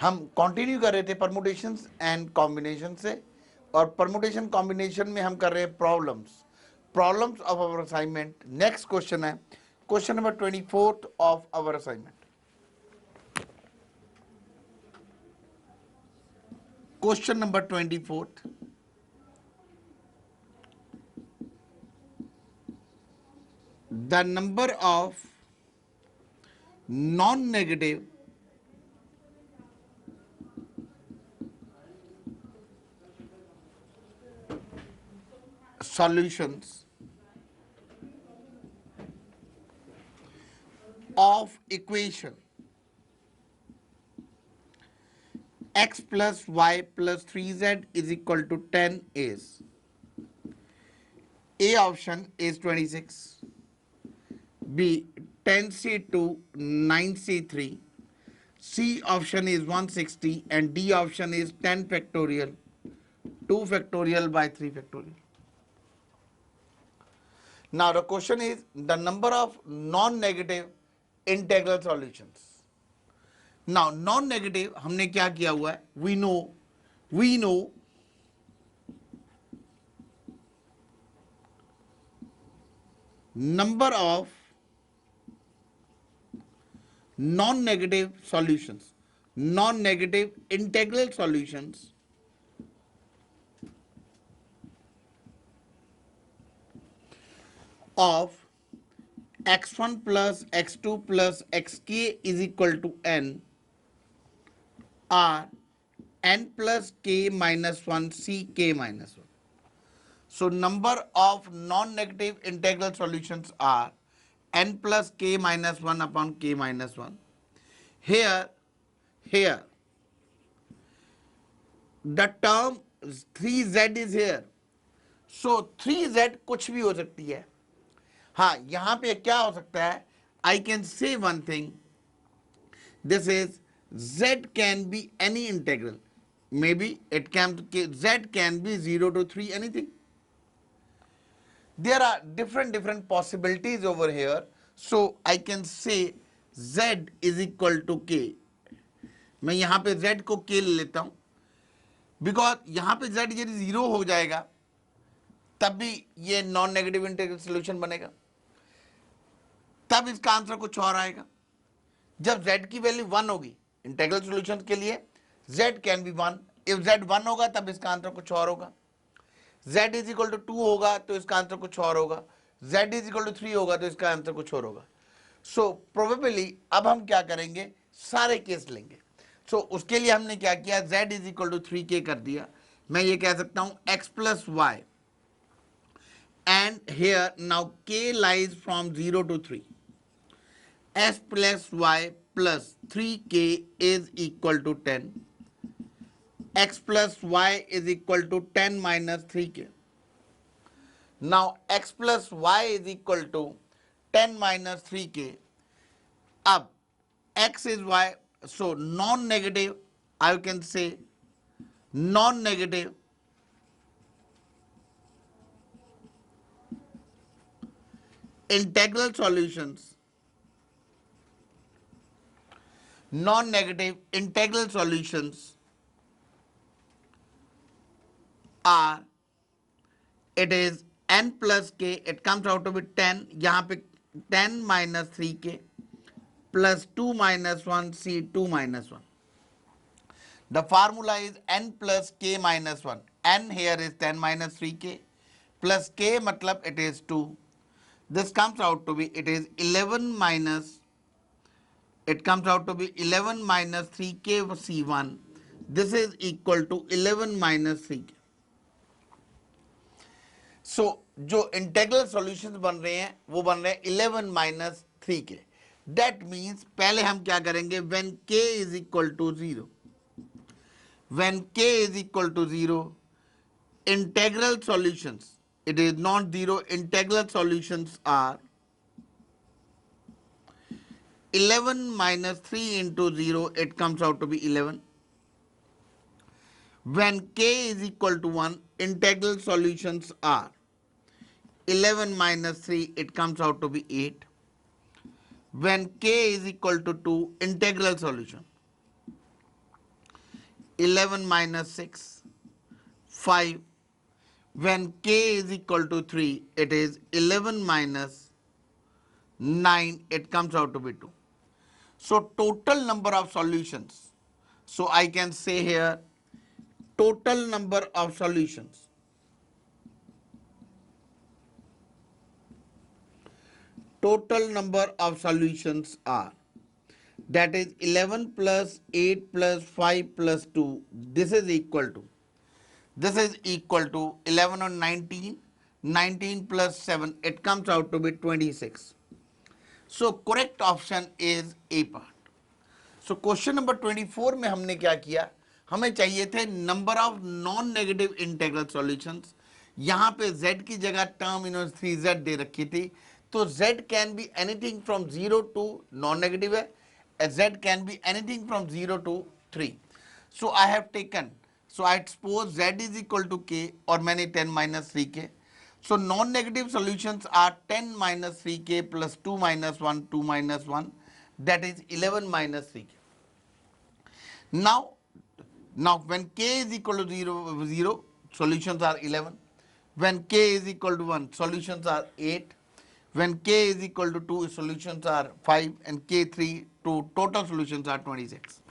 हम कंटिन्यू कर रहे थे परमुटेशंस एंड कॉम्बिनेशन से, और परमुटेशन कॉम्बिनेशन में हम कर रहे हैं problems of our assignment. Next question है question number 24 of our assignment. Question number 24, the number of non-negative solutions of equation x plus y plus 3z is equal to 10 is A option is 26, B 10c2 9c3, C option is 160, and D option is 10 factorial 2 factorial by 3 factorial. Now the question is the number of non-negative integral solutions. Now non-negative हमने क्या किया हुआ है, we know number of non-negative solutions, non-negative integral solutions of x1 plus x2 plus xk is equal to n are n plus k minus 1 ck minus 1. So number of non-negative integral solutions are n plus k minus 1 upon k minus 1. Here the term 3z is here. So 3z कुछ भी हो सकती है. हाँ, यहां पे क्या हो सकता है, I can say one thing. This is z can be any integral. Maybe it can, z can be 0 to 3, anything. There are different possibilities over here. So I can say z is equal to k. मैं यहां पे z को k ले लेता हूं, because यहां पे z यदि 0 हो जाएगा तब भी ये नॉन नेगेटिव इंटीग्रल सोल्यूशन बनेगा, तब इसका आंसर कुछ और आएगा। जब z की वैल्यू 1 होगी इंटीग्रल सॉल्यूशन के लिए, z can B 1, if z 1 होगा तब इसका आंसर कुछ और होगा, z इज इक्वल टू 2 होगा तो इसका आंसर कुछ और होगा, z इज इक्वल टू 3 होगा तो इसका आंसर कुछ और होगा। सो प्रोबेबली अब हम क्या करेंगे, सारे केस लेंगे। सो उसके लिए हमने क्या किया, z is equal to 3k कर दिया। मैं ये कह सकता हूं x plus y, and here now k lies from 0 to 3. S plus y plus 3k is equal to 10. X plus y is equal to 10 minus 3k. Now x plus y is equal to 10 minus 3k. Up x is y, so non-negative, I can say non-negative integral solutions, non-negative integral solutions are, it is n plus k, it comes out to be 10, यहाँ पे 10 minus 3k plus 2 minus 1 c 2 minus 1. The formula is n plus k minus 1. N here is 10 minus 3k plus k matlab it is 2. This comes out to be, it is 11 minus, it comes out to be 11 minus 3k c1. This is equal to 11 minus 3k. So जो integral solutions बन रहे हैं वो बन रहे हैं 11 minus 3k. That means पहले हम क्या करेंगे, when k is equal to 0, when k is equal to 0, integral solutions, it is not 0, integral solutions are 11 minus 3 into 0, it comes out to be 11. When k is equal to 1, integral solutions are 11 minus 3, it comes out to be 8. When k is equal to 2, integral solution. 11 minus 6, 5. When k is equal to 3, it is 11 minus 9, it comes out to be 2. So total number of solutions. So I can say here total number of solutions. Total number of solutions are, that is 11 plus 8 plus 5 plus 2, this is equal to, 11 on 19, 19 plus 7, it comes out to be 26. So correct option is A part. So question number 24 में हमने क्या किया, हमें चाहिए थे number of non negative integral solutions. यहां पे z की जगह टर्म इन्होंने 3z दे रखी थी, तो z can be anything from 0 to, non negative है, z can be anything from 0 to 3. So I have taken, so I suppose z is equal to k और मैंने 10 minus 3k. So non-negative solutions are 10 minus 3k plus 2 minus 1, 2 minus 1, that is 11 minus 3k. Now when k is equal to 0, 0, solutions are 11. When k is equal to 1, solutions are 8. When k is equal to 2, solutions are 5, and k3 to total solutions are 26.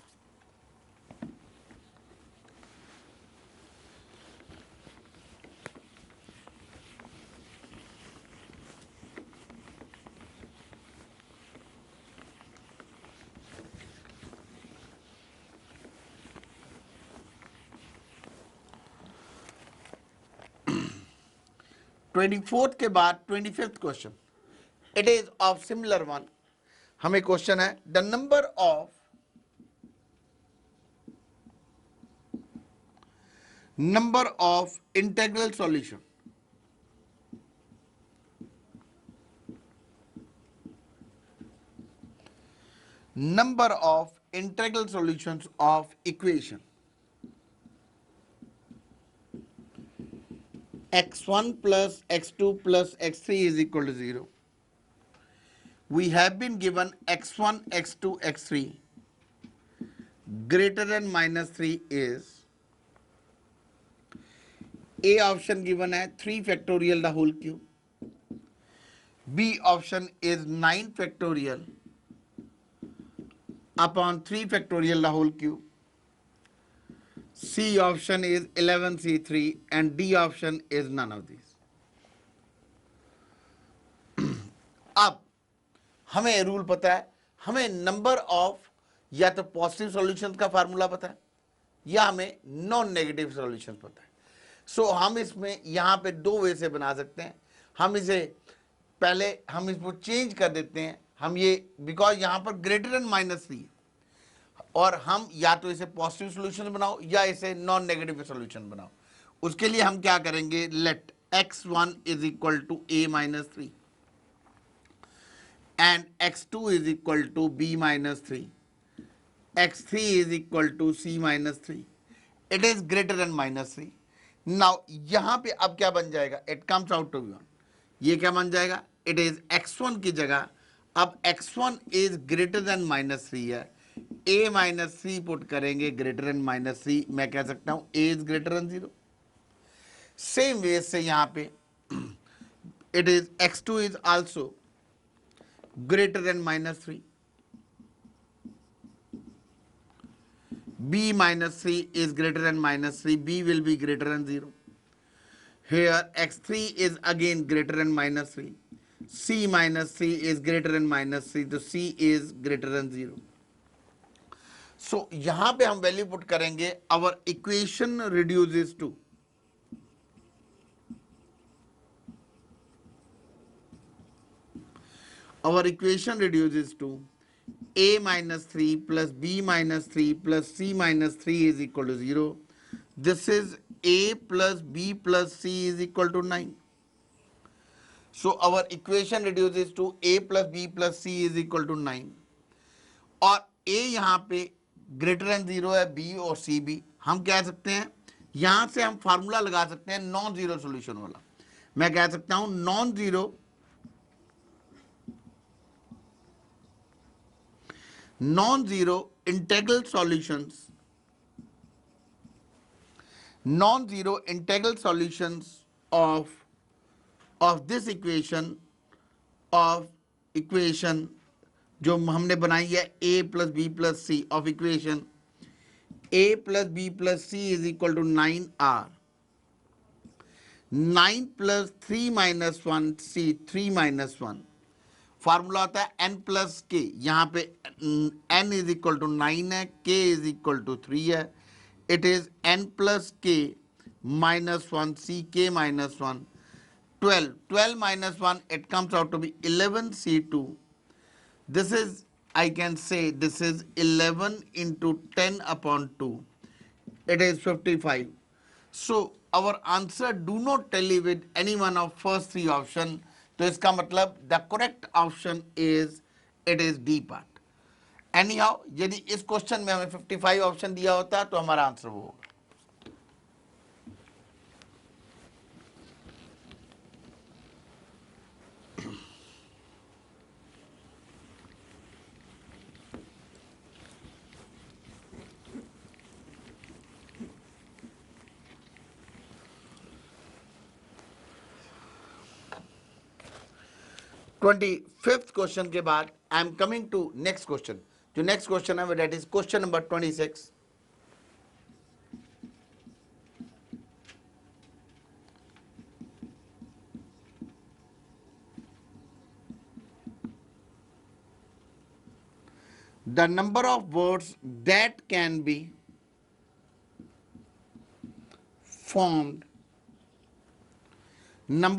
Twenty के बाद 25th question, it is of similar one. हमें question है the number of integral solution, number of integral solutions of equation x1 plus x2 plus x3 is equal to 0. We have been given x1, x2, x3 greater than minus 3 is, A option given है 3 factorial the whole cube, B option is 9 factorial upon 3 factorial the whole cube, C option is 11C3 and D option is none of these. अब हमें rule पता है, हमें number of या तो positive solutions का formula पता है या हमें नॉन नेगेटिव सॉल्यूशन पता है. सो हम इसमें यहां पे दो वे से बना सकते हैं. हम इसे पहले हम इसको चेंज कर देते हैं, हम ये बिकॉज यहां पर ग्रेटर देन माइनस 3 और हम या तो इसे पॉजिटिव सॉल्यूशन बनाओ या इसे नॉन नेगेटिव सॉल्यूशन बनाओ. उसके लिए हम क्या करेंगे, let x1 is equal to a minus 3 and x2 is equal to b minus 3, x3 is equal to c minus 3. It is greater than minus 3. Now यहां पे अब क्या बन जाएगा, it comes out to be 1. ये क्या बन जाएगा, it is x1 की जगह अब x1 is greater than minus 3 है, a minus 3 पुट करेंगे greater than minus 3, मैं कह सकता हूं a is greater than 0. Same way से यहां पे it is x2 is also greater than minus 3, b minus 3 is greater than minus 3, b will be greater than 0. Here x3 is again greater than minus 3, c minus 3 is greater than minus 3, तो c is greater than 0. So यहां पे हम value put करेंगे, our equation reduces to a minus 3 plus b minus 3 plus c minus 3 is equal to 0. This is a plus b plus c is equal to 9. So our equation reduces to a plus b plus c is equal to 9. और a यहाँ पे greater than 0 है, b और c भी. हम कह सकते हैं यहां से हम फार्मूला लगा सकते हैं नॉन जीरो सोल्यूशन वाला. मैं कह सकता हूं non-zero integral solutions non-zero integral solutions of this equation जो हमने बनाई है a plus b plus c of equation a plus b plus c is equal to 9r 9 plus 3 minus 1 c 3 minus 1 formula होता है n प्लस के यहां पे n is equal to 9 है k इज इक्वल टू 3 है it is n plus के minus 1 c k minus 1 12 minus 1 it comes out to be 11 c2 this is I can say this is 11 into 10 upon 2 it is 55 so our answer do not tally with any one of first three option तो इसका मतलब the correct option is it is D part anyhow यदि इस question में हमें 55 option दिया होता तो हमारा आंसर वो होगा 25th क्वेश्चन के बाद I am coming to next question जो नेक्स्ट क्वेश्चन है that is question number 26 the number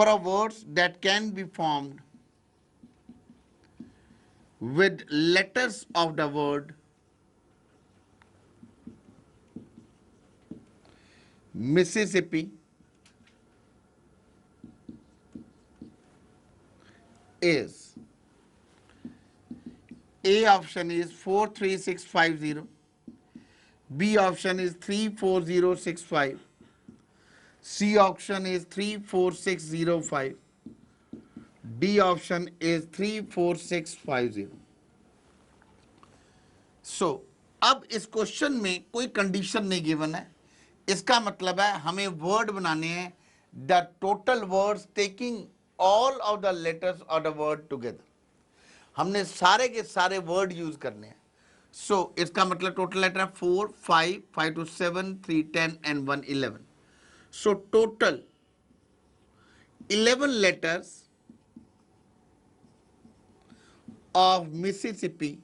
of words that can be formed with letters of the word Mississippi is A option is 43650 B option is 34065 C option is 34605 D option is 34650 so अब इस question में कोई condition नहीं given है इसका मतलब है हमें वर्ड बनाने हैं the total words taking all of the letters of the word together हमने सारे के सारे वर्ड यूज करने हैं सो इसका मतलब टोटल लेटर है 4 5 5 to 7 3 10 and 1 11 so total 11 letters of Mississippi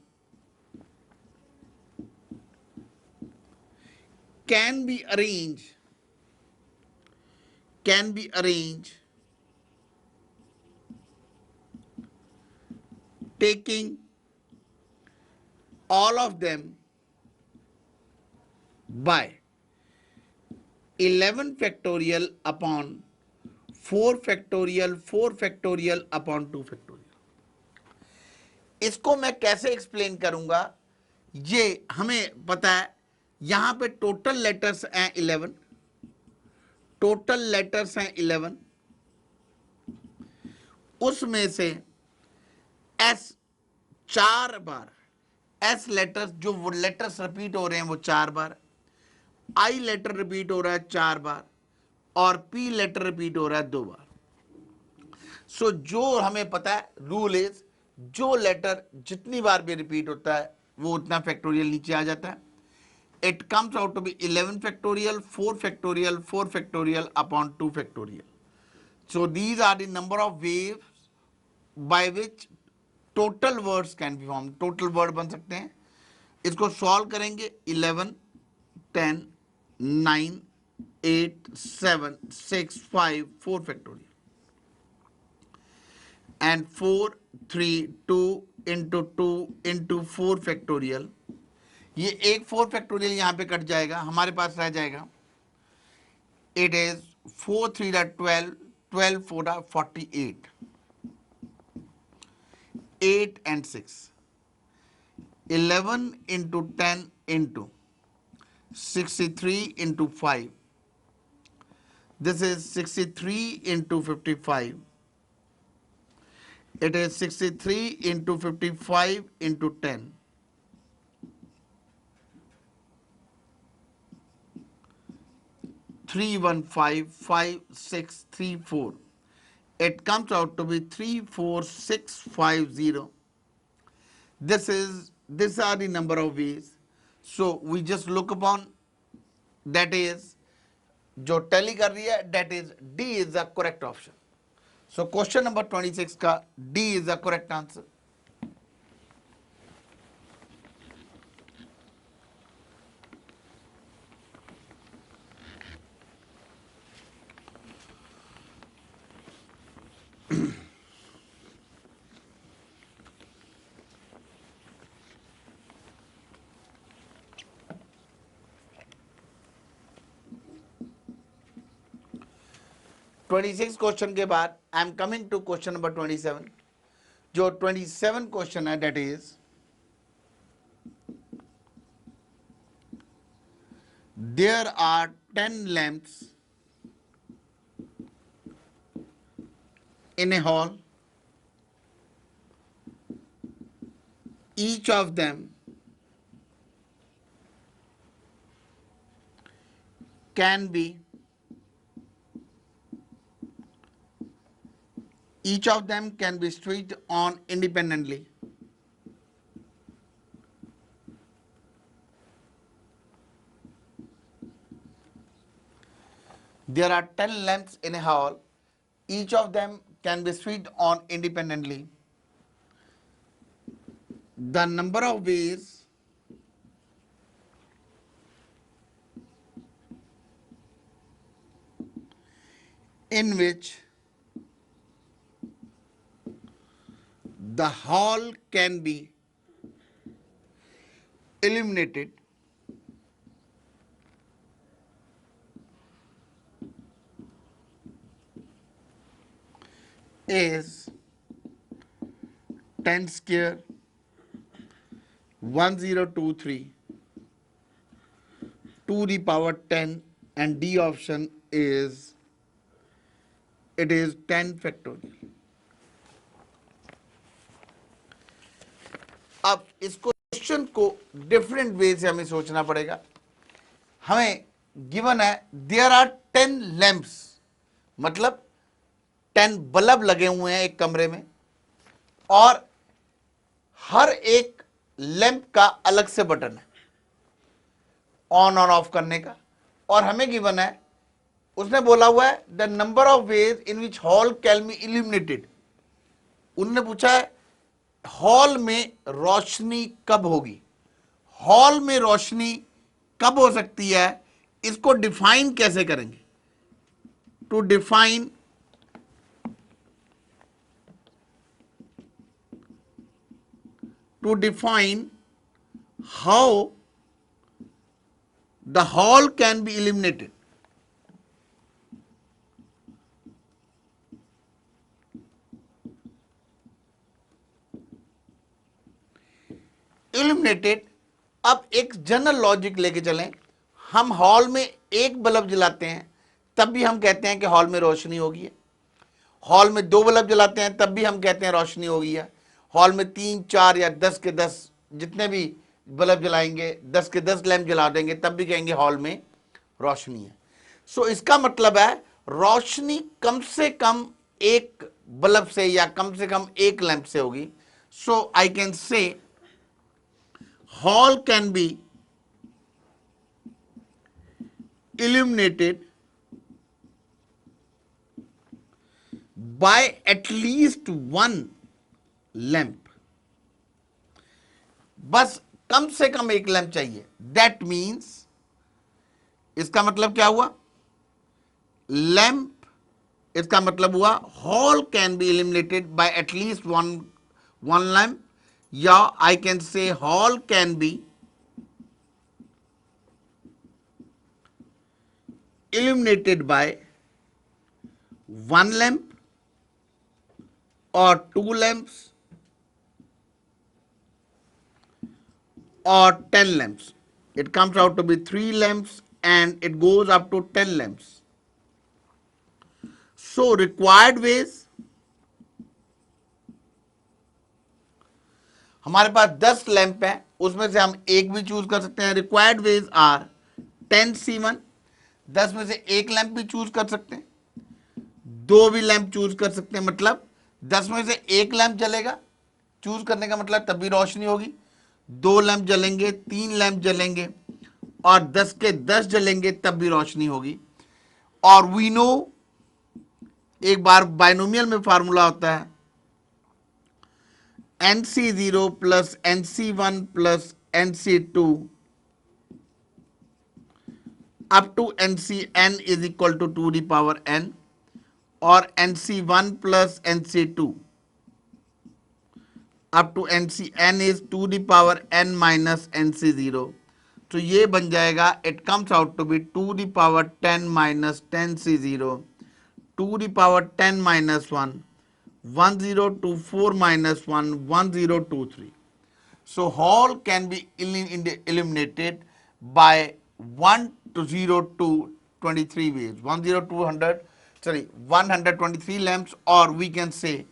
can be arranged taking all of them by 11 factorial upon 4 factorial 4 factorial upon 2 factorial इसको मैं कैसे एक्सप्लेन करूंगा ये हमें पता है यहां पे टोटल लेटर्स हैं 11 उसमें से एस 4 बार एस लेटर्स जो वो लेटर्स रिपीट हो रहे हैं वो 4 बार आई लेटर रिपीट हो रहा है 4 बार और पी लेटर रिपीट हो रहा है 2 बार सो जो हमें पता है रूल इज जो लेटर जितनी बार भी रिपीट होता है वो उतना फैक्टोरियल नीचे आ जाता है it comes out to be 11 factorial 4 factorial 4 factorial upon 2 factorial so these are the number of ways by which total words can be formed total word बन सकते हैं इसको सॉल्व करेंगे 11 10 9 8 7 6 5 4 factorial and 4 3 2 into 2 into 4 factorial ये एक 4 factorial यहां पे cut जाएगा हमारे पास रह जाएगा it is 4 3 12 12 4 48 8 and 6 11 into 10 into 63 into 5 this is 63 into 55 it is 63 into 55 into 10 3 3155634. It comes out to be 34650. These are the number of ways. So we just look upon, that is जो tally कर रही है, that is D is the correct option. So question number 26 का D is the correct answer. (26) question के बाद I am coming to question number 27. जो 27 question है, that is there are 10 lamps in a hall. Each of them can be switched on independently. There are 10 lamps in a hall. Each of them can be switched on independently. The number of ways in which the hall can be illuminated is 10 square 1023 to the power 10, and D option is, it is 10 factorial. अब इस question को different way से हमें सोचना पड़ेगा. हमें given है there are 10 lamps, मतलब 10 बल्ब लगे हुए हैं एक कमरे में, और हर एक लैंप का अलग से बटन है ऑन और ऑफ करने का. और हमें गिवन है, उसने बोला हुआ है the number of ways in which hall can B illuminated. उन्होंने पूछा है हॉल में रोशनी कब होगी. हॉल में रोशनी कब हो सकती है, इसको डिफाइन कैसे करेंगे. To define how the hall can be illuminated. Illuminated, अब एक जनरल लॉजिक लेके चलें. हम हॉल में एक बल्ब जलाते हैं तब भी हम कहते हैं कि हॉल में रोशनी होगी है. हॉल में 2 बल्ब जलाते हैं तब भी हम कहते हैं रोशनी होगी है. हॉल में 3, 4 या 10 के 10 जितने भी बल्ब जलाएंगे, 10 के 10 लैंप जला देंगे, तब भी कहेंगे हॉल में रोशनी है. सो इसका मतलब है रोशनी कम से कम एक बल्ब से या कम से कम एक लैंप से होगी. So I can say hall can be illuminated by at least one lamp. बस कम से कम एक लैंप चाहिए. दैट मीन्स, इसका मतलब क्या हुआ, लैंप, इसका मतलब हुआ hall can be illuminated by at least one lamp, या आई can say hall can be illuminated by 1 lamp or 2 lamps or 10 lamps. It comes out to be 3 lamps and it goes up to 10 lamps. So required ways, हमारे पास 10 lamp है, उसमें से हम एक भी choose कर सकते हैं. रिक्वायर्ड वेज आर 10C1, 10 में से एक लैंप भी चूज कर सकते हैं, दो भी लैंप चूज कर सकते हैं, मतलब 10 में से एक लैंप जलेगा, चूज करने का मतलब तब भी रोशनी होगी, दो लैंप जलेंगे, तीन लैंप जलेंगे और 10 के 10 जलेंगे तब भी रोशनी होगी। और वी नो, एक बार बाइनोमियल में फार्मूला होता है NC0 plus NC1 plus NC2 up to NCn is equal to 2 और NC1 plus NC2 up to NCn is 2n minus NC0। तो ये बन जाएगा, it comes out to be 2 minus 10C0 2 minus 1 1024 minus 1 1023. So whole can be eliminated by 1 to 0 to 23 ways, 123 lamps, or we can say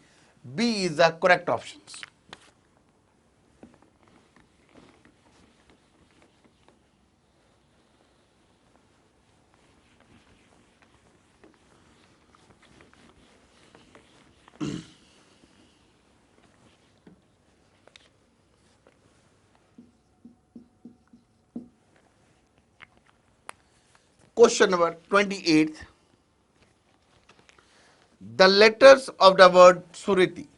B is the correct options. Question number 28. The letters of the word Suriti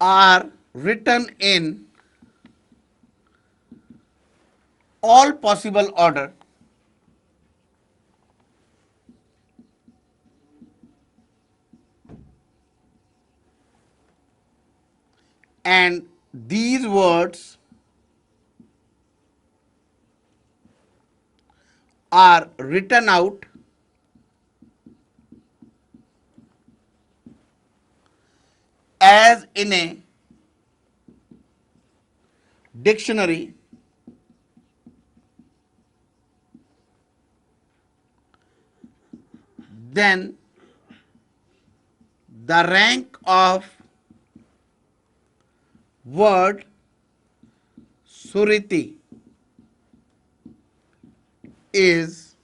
are written in all possible order and these words are written out as in a dictionary then the rank of word Suriti is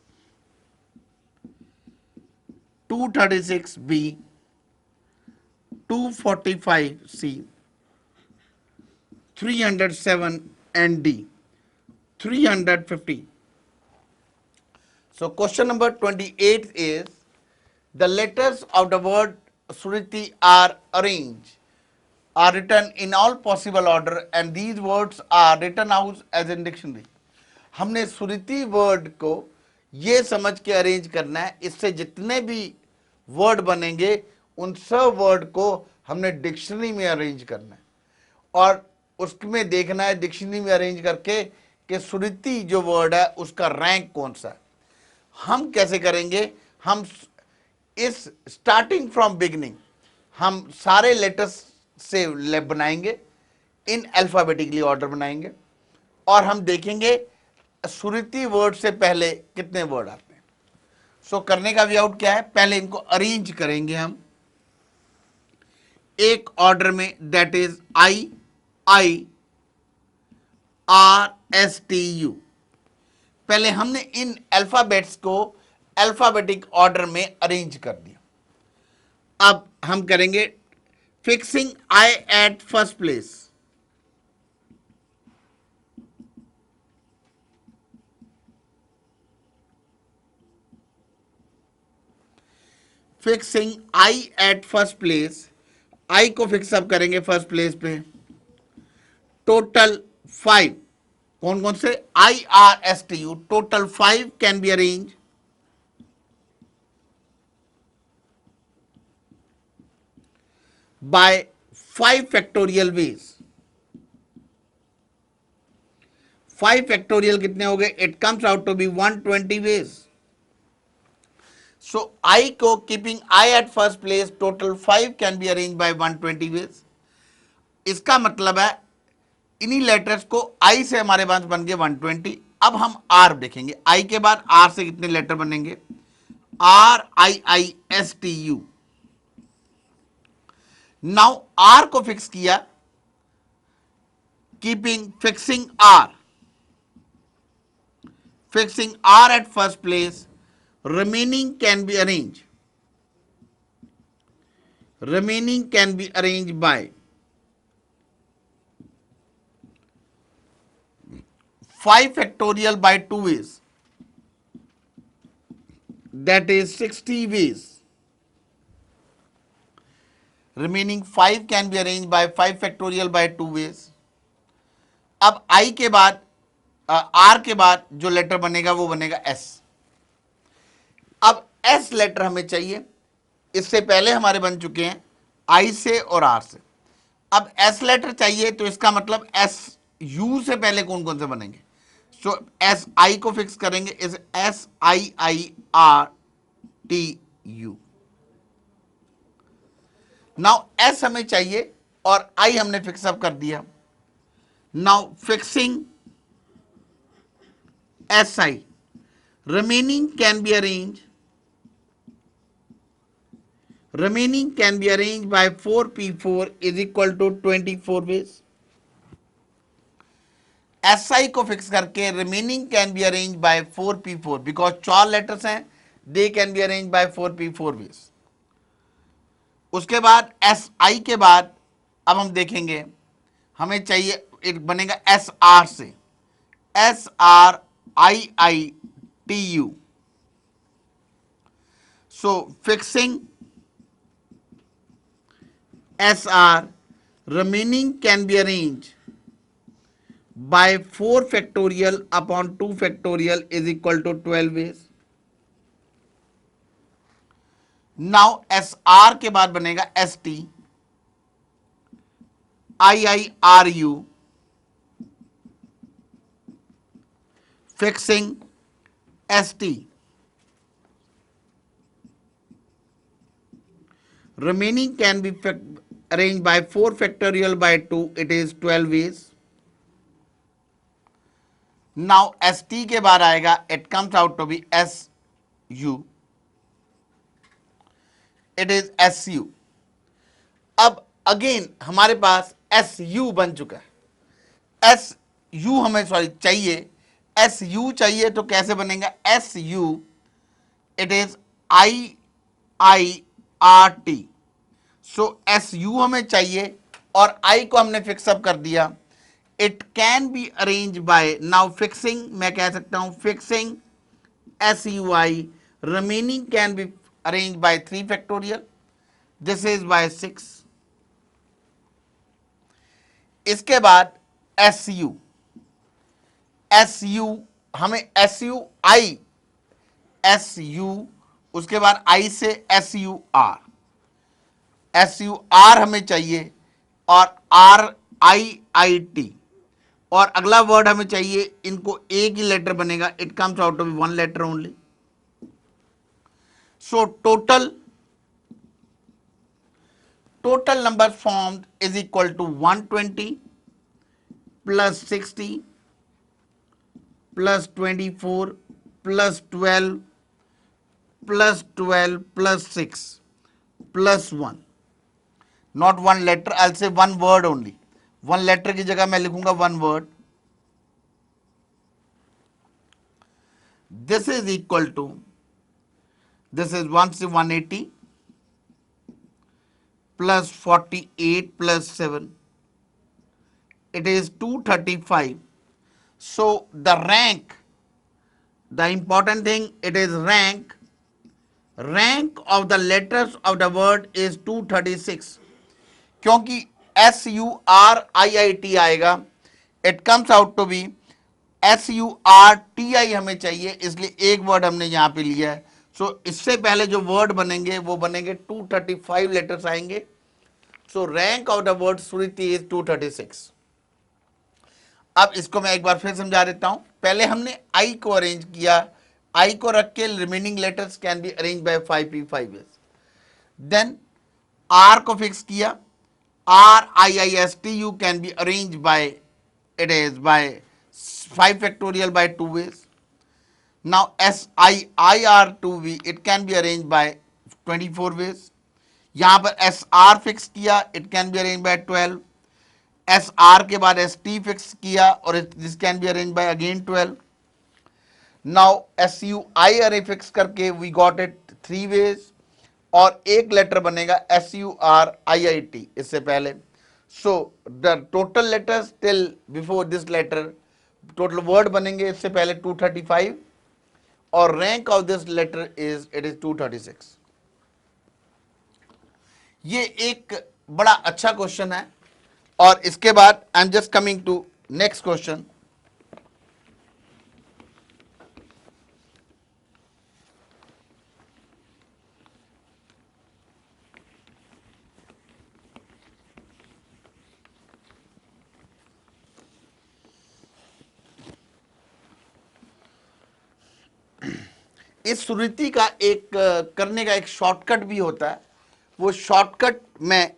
236B, 245C, 307 and D, 350. So question number 28 is, the letters of the word Suriti are arranged, are written in all possible order and these words are written out as in dictionary. हमने सुरीति word को ये समझ के arrange करना है, इससे जितने भी वर्ड बनेंगे उन सब वर्ड को हमने डिक्शनरी में अरेंज करना है और उसमें देखना है डिक्शनरी में अरेंज करके कि सुरीति जो वर्ड है उसका रैंक कौन सा है। हम कैसे करेंगे, हम इस स्टार्टिंग फ्रॉम बिगिनिंग हम सारे लेटर्स से बनाएंगे, इन अल्फाबेटिकली ऑर्डर बनाएंगे और हम देखेंगे सुरीति वर्ड से पहले कितने वर्ड आते हैं। सो करने का वे आउट क्या है, पहले इनको अरेंज करेंगे हम एक ऑर्डर में, दैट इज IIRSTU। पहले हमने इन अल्फाबेट्स को अल्फाबेटिक ऑर्डर में अरेंज कर दिया। अब हम करेंगे fixing I at first place. Fixing I at first place, I को फिक्स अप करेंगे फर्स्ट प्लेस पे। टोटल 5, कौन कौन से, IRSTU, total 5 can be arrange by 5 factorial ways। 5 factorial कितने हो गए, it comes out to be 120 ways। So I को keeping I at first place, total 5 can be arranged by 120 ways। इसका मतलब है इन्हीं लेटर्स को I से हमारे पास बन गए 120। अब हम R देखेंगे, I के बाद R से कितने लेटर बनेंगे, RIISTU. नाउ R को फिक्स किया, fixing R at first place, remaining can be arranged by 5 factorial by 2 ways, that is 60 ways. Remaining 5 can be arranged by 5 factorial by 2 ways. अब I के बाद R के बाद जो letter बनेगा वो बनेगा S. अब S लेटर हमें चाहिए, इससे पहले हमारे बन चुके हैं I से और R से. अब S लेटर चाहिए तो इसका मतलब S U से पहले कौन कौन से बनेंगे. सो एस आई को फिक्स करेंगे, इज SIIRTU. नाउ S हमें चाहिए और I हमने फिक्सअप कर दिया. Now fixing SI, remaining can be arranged by 4P4 is equal to 24 ways. SI को फिक्स करके remaining can be arrange by 4P4 because 4 letters हैं, they can be arrange by 4P4 ways. उसके बाद SI के बाद अब हम देखेंगे हमें चाहिए, एक बनेगा SR से, SRIITU. So fixing SR, remaining can be arranged by 4 factorial upon 2 factorial is equal to 12 ways. Now SR के बाद बनेगा STIIRU, fixing ST, remaining can be arranged by 4 factorial by 2, it is 12 ways. Now ST के बाद आएगा, it comes out to be SU, it is SU. अब again हमारे पास SU बन चुका है. SU हमें चाहिए, SU चाहिए तो कैसे बनेगा, SU, it is IIRT. So SU हमें चाहिए और I को हमने फिक्सअप कर दिया. It can be arrange bye, now fixing मैं कह सकता हूं fixing SUI, remaining can be arrange bye 3 factorial, this is by 6. इसके बाद SU हमें SU, उसके बाद I से SUR हमें चाहिए और RIIT, और अगला वर्ड हमें चाहिए, इनको एक ही लेटर बनेगा, it comes out of 1 letter only. So total number formed is equal to 120 plus 60 plus 24 plus 12 plus 12 plus 6 plus 1. Not 1 letter, I will say 1 word only. 1 letter की जगह मैं लिखूंगा 1 word. This is equal to, this is 1 से 180 plus 48 plus 7, it is 235. So the rank, the important thing, it is rank of the letters of the word is 236. क्योंकि SURIIT आएगा, it comes out to be SURTI हमें चाहिए, इसलिए एक word हमने यहां पे लिया है. सो इससे पहले जो वर्ड बनेंगे वो बनेंगे 235 लेटर्स आएंगे. So rank of the word Suriti is 236. अब इसको मैं एक बार फिर समझा देता हूं. पहले हमने I को अरेंज किया, I को रख के remaining letters can be arrange by 5P5. Then R को फिक्स किया, RIISTU can be arranged by, it is by 5 factorial by 2 ways. Now SIIR2V it can be arranged by 24 ways. यहां पर SR fix किया, it can be arrange by 12. SR के बाद ST fix किया और this can be arrange by again 12. Now SUI are fix करके we got it 3 ways और एक लेटर बनेगा SURIIT इससे पहले. So the total letters till before this letter, total word बनेंगे इससे पहले 235 और rank of this letter is it is 236. ये एक बड़ा अच्छा क्वेश्चन है. और इसके बाद I am just coming to next question. इस सुरीति का एक करने का एक शॉर्टकट भी होता है. वो शॉर्टकट मैं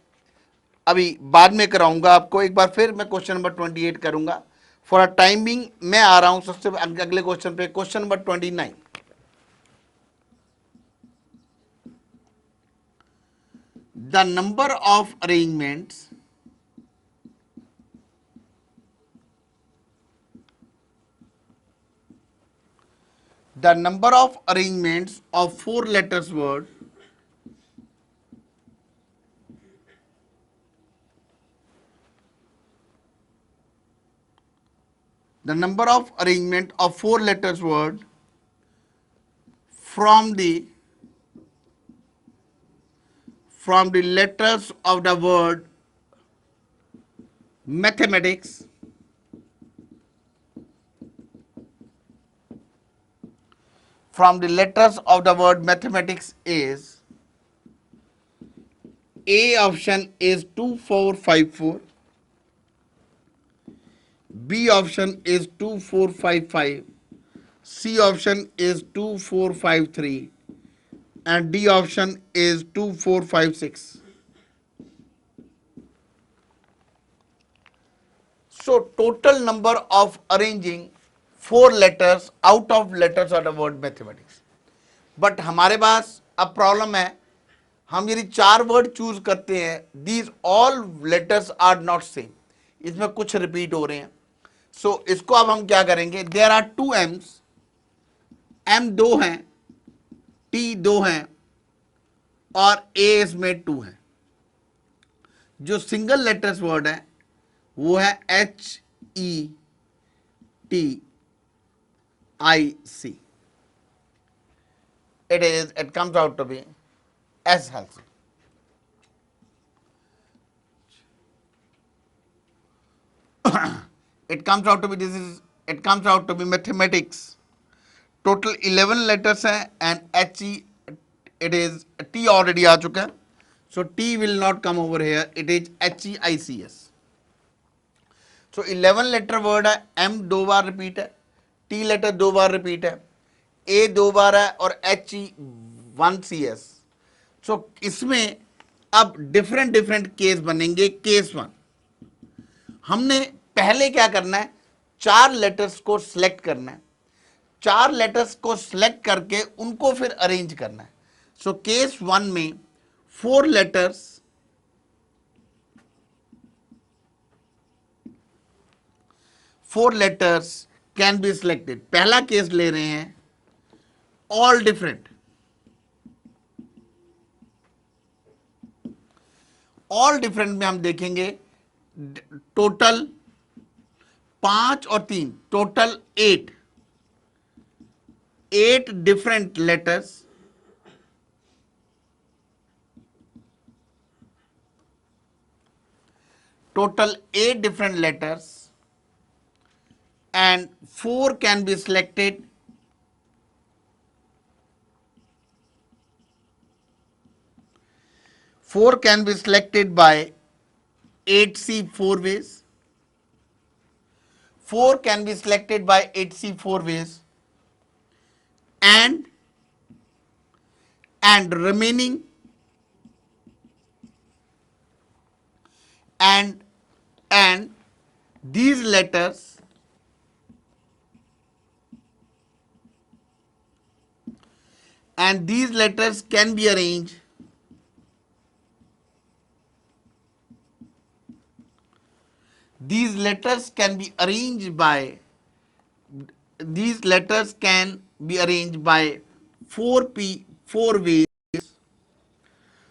अभी बाद में कराऊंगा आपको. एक बार फिर मैं क्वेश्चन नंबर 28 करूंगा. फॉर अ टाइमिंग मैं आ रहा हूं सबसे अगले क्वेश्चन पे, question number 29. The number of arrangements of four letters word the number of arrangement of four letters word from the letters of the word mathematics from the letters of the word mathematics is A option is 2454, B option is 2455, C option is 2453 and D option is 2456. So total number of arranging four letters out of letters of the word mathematics. But हमारे पास अब problem है, हम यदि चार word choose करते हैं, these all letters are not same, इसमें कुछ रिपीट हो रहे हैं. सो इसको अब हम क्या करेंगे, there are two Ms, M दो हैं, टी दो हैं और ए इसमें टू हैं. जो सिंगल लेटर्स वर्ड है वो है HETIC. It comes out to be S also. It comes out to be mathematics. Total 11 letters हैं and HE it is T already आ चुका है. So T will not come over here. It is HEICS. So 11 letter word है, M दो बार repeat है, T letter दो बार repeat है, A दो बार है और HE1CS. So इसमें अब डिफरेंट केस बनेंगे. केस वन, हमने पहले क्या करना है, चार लेटर्स को सिलेक्ट करना है, चार लेटर्स को सिलेक्ट करके उनको फिर अरेंज करना है. सो केस वन में four letters can be selected. पहला केस ले रहे हैं ऑल डिफरेंट. ऑल डिफरेंट में हम देखेंगे टोटल 5 और 3, total 8 different letters, total 8 different letters and 4 can be selected. Four can be selected by 8C 4 ways. 4 can be selected by 8C 4 ways and remaining and these letters and these letters can be arranged these letters can be arranged by these letters can be arranged by 4 ways.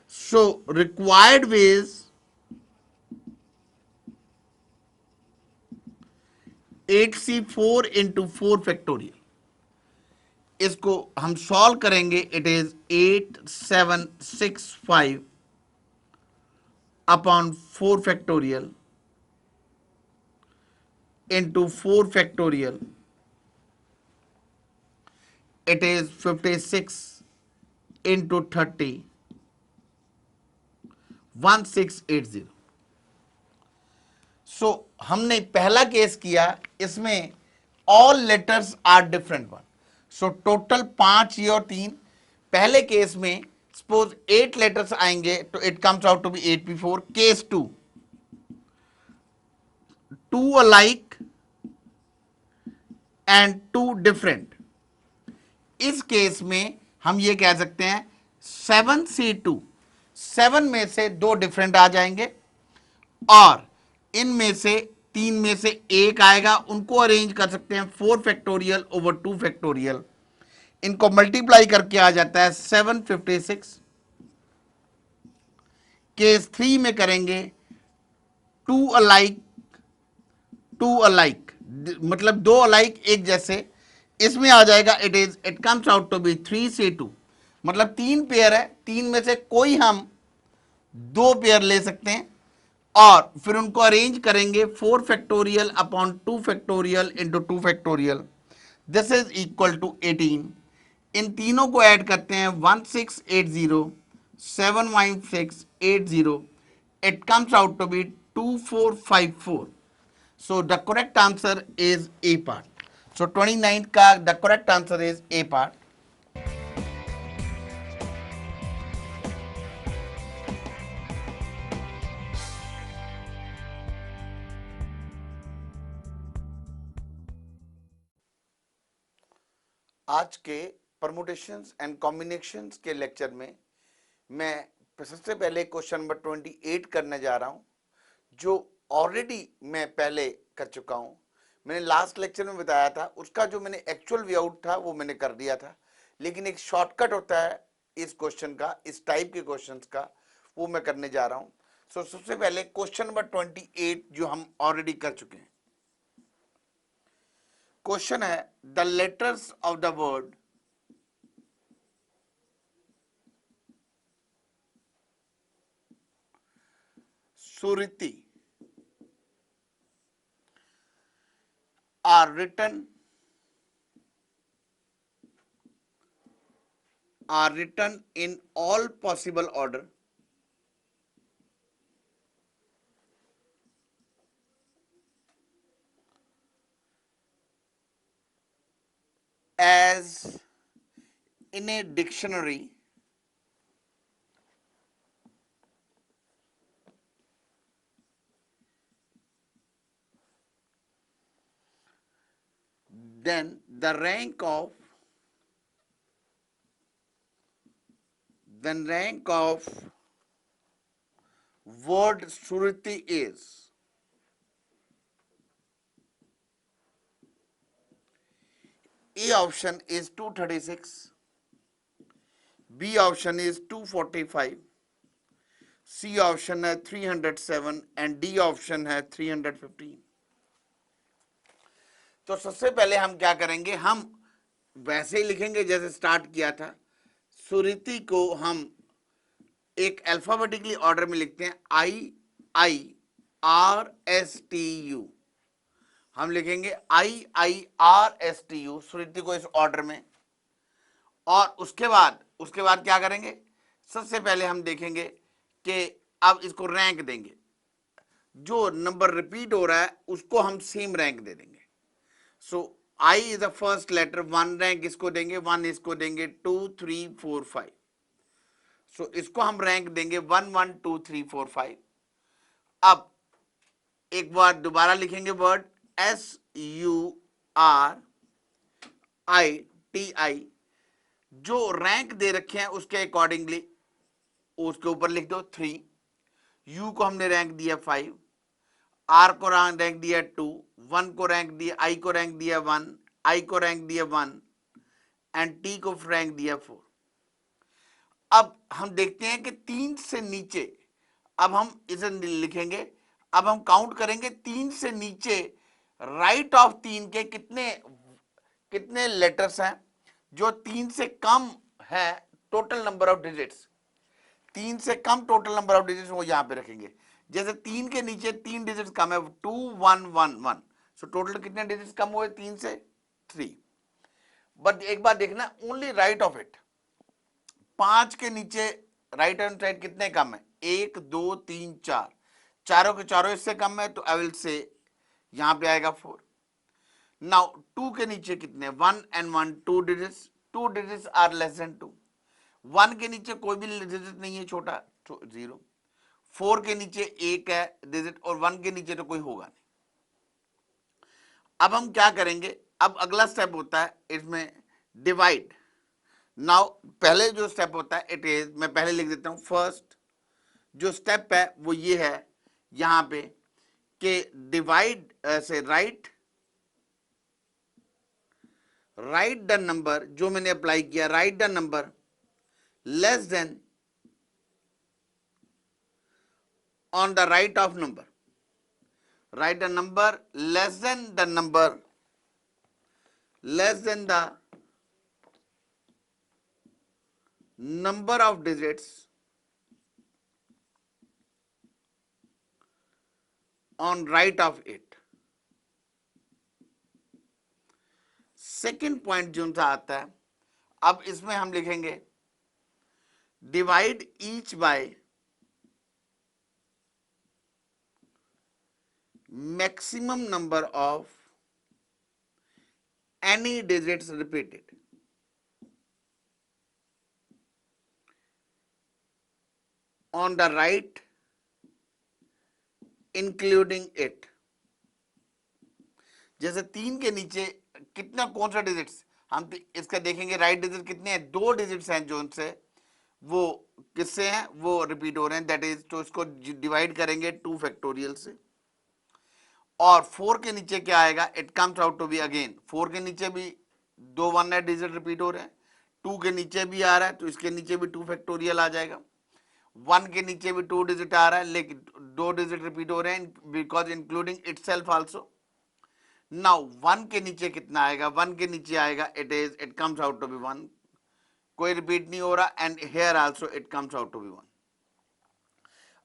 So required ways 8c4 into 4 factorial. इसको हम solve करेंगे. It is 8765 upon 4 factorial into 4 factorial. It is 56 into 30, 1680. So हमने पहला case किया, इसमें all letters are different one. So total 5 ये और 3. पहले केस में suppose 8 letters आएंगे तो it comes out to be 8p4. Case 2, 2 alike and 2 different. इस केस में हम ये कह सकते हैं 7 से 2, 7 में से 2 डिफरेंट आ जाएंगे और इनमें से 3 में से एक आएगा. उनको अरेंज कर सकते हैं 4 फैक्टोरियल ओवर 2 फैक्टोरियल. इनको मल्टीप्लाई करके आ जाता है 756. केस 3 में करेंगे 2 अलाइक, 2 अलाइक मतलब 2 अलाइक एक जैसे. इसमें आ जाएगा it comes out to be 3 से 2 मतलब 3 पेयर है. 3 में से कोई हम 2 पेयर ले सकते हैं और फिर उनको अरेंज करेंगे 4 factorial upon 2 factorial into 2 factorial. This is equal to 18. इन तीनों को ऐड करते हैं 1680 71680. It comes out to be 2454. So the correct answer is A part. So 29th का the correct answer is A part. आज के permutations and combinations के lecture में मैं सबसे पहले क्वेश्चन नंबर 28 करने जा रहा हूं जो ऑलरेडी मैं पहले कर चुका हूं. मैंने लास्ट लेक्चर में बताया था, उसका जो मैंने एक्चुअल वे आउट था वो मैंने कर दिया था, लेकिन एक शॉर्टकट होता है इस क्वेश्चन का, इस टाइप के क्वेश्चंस का, वो मैं करने जा रहा हूं. सो सबसे पहले क्वेश्चन नंबर 28 जो हम ऑलरेडी कर चुके हैं. क्वेश्चन है the letters of the word Suriti are written in all possible order as in a dictionary then the rank of word Suruti is A option is 236, B option is 245, C option है 307 and D option है 315. तो सबसे पहले हम क्या करेंगे, हम वैसे ही लिखेंगे जैसे स्टार्ट किया था. सुरीति को हम एक अल्फाबेटिकली ऑर्डर में लिखते हैं IIRSTU. हम लिखेंगे IIRSTU सुरीति को इस ऑर्डर में. और उसके बाद क्या करेंगे, सबसे पहले हम देखेंगे कि अब इसको रैंक देंगे. जो नंबर रिपीट हो रहा है उसको हम सेम रैंक दे देंगे. So I is the first letter, 1 rank इसको देंगे, 1 इसको देंगे, 2 3 4 5. सो इसको हम रैंक देंगे 1 1 2 3 4 5. अब एक बार दोबारा लिखेंगे वर्ड SURITI. जो रैंक दे रखे हैं उसके अकॉर्डिंगली उसके ऊपर लिख दो 3, यू को हमने रैंक दिया 5, आर को रैंक दिया 2, 1 को रैंक दिया, आई को रैंक दिया 1, आई को रैंक दिया 1 एंड टी को रैंक दिया 4। अब हम देखते हैं कि 3 से नीचे, अब हम इसे लिखेंगे, अब हम काउंट करेंगे 3 से नीचे राइट ऑफ 3 के कितने कितने लेटर्स हैं। जो 3 से कम है टोटल नंबर ऑफ डिजिट्स, 3 से कम टोटल नंबर ऑफ डिजिट्स वो यहां पे रखेंगे। जैसे 3 के नीचे 3 डिजिट्स कम है 2 1 1 1, सो टोटल कितने डिजिट्स कम हुए 3 से 3। बट एक बार देखना ओनली राइट ऑफ इट, 5 के नीचे राइट हैंड साइड कितने कम है 1 2 3 4, चारों के चारों इससे कम है तो आई विल से यहां पे आएगा 4। नाउ 2 के नीचे कितने 1 and 1 2 digits, 2 digits are less than 2। 1 के नीचे कोई भी डिजिट नहीं है छोटा तो 0, 4 के नीचे 1 है डिजिट और 1 के नीचे तो कोई होगा नहीं। अब हम क्या करेंगे, अब अगला स्टेप होता है इसमें डिवाइड। नाउ पहले जो स्टेप होता है इट इज, मैं पहले लिख देता हूं, फर्स्ट जो स्टेप है वो ये है यहां पे कि डिवाइड से राइट द नंबर, जो मैंने अप्लाई किया right the number less than on the right of number, write the number less than the number less than the number of digits on right of it। Second point जो सा आता है, अब इसमें हम लिखेंगे divide each by maximum number of any digits repeated। on the right including it। जैसे 3 के नीचे कितना कौन सा डिजिट्स, हम इसका देखेंगे राइट डिजिट कितने हैं 2 डिजिट्स हैं जो उनसे वो किससे हैं वो रिपीट हो रहे हैं, दैट इज, तो इसको डिवाइड करेंगे 2 फैक्टोरियल से। और 4 के नीचे क्या आएगा, it comes out to be again 4 के नीचे भी 2 1 डिजिट रिपीट हो रहे हैं, 2 के नीचे भी आ रहा है तो इसके नीचे भी 2 फैक्टोरियल आ जाएगा, 1 के नीचे भी 2 डिजिट आ रहा है लेकिन 2 डिजिट रिपीट हो रहे हैं because including itself also. Now 1 के नीचे कितना आएगा, 1 के नीचे आएगा it comes out to be 1, कोई रिपीट नहीं हो रहा and here also it comes out to be 1।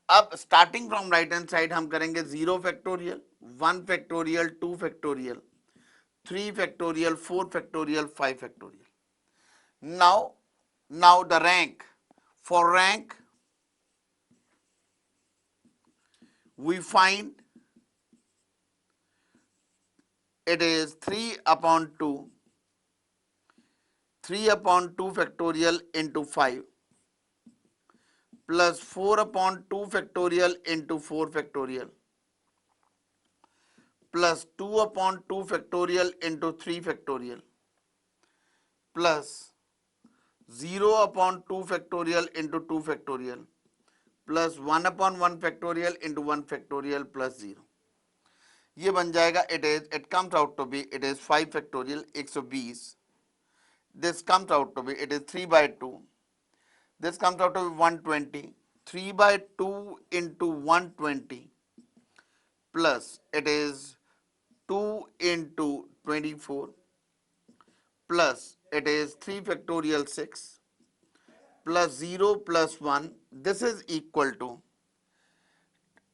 अब starting from right hand side हम करेंगे 0 factorial 1 factorial 2 factorial 3 factorial 4 factorial 5 factorial. Now the rank, for rank we find it is 3 upon 2, 3 upon 2 factorial into 5 plus 4 upon 2 factorial into 4 factorial plus 2 upon 2 factorial into 3 factorial plus 0 upon 2 factorial into 2 factorial plus 1 upon 1 factorial into 1 factorial plus 0। ये बन जाएगा it comes out to be it is 5 factorial 120। this comes out to be it is 3 by 2, this comes out to be 120, 3 by 2 into 120 plus it is 2 into 24 plus it is 3 factorial 6 plus 0 plus 1, this is equal to,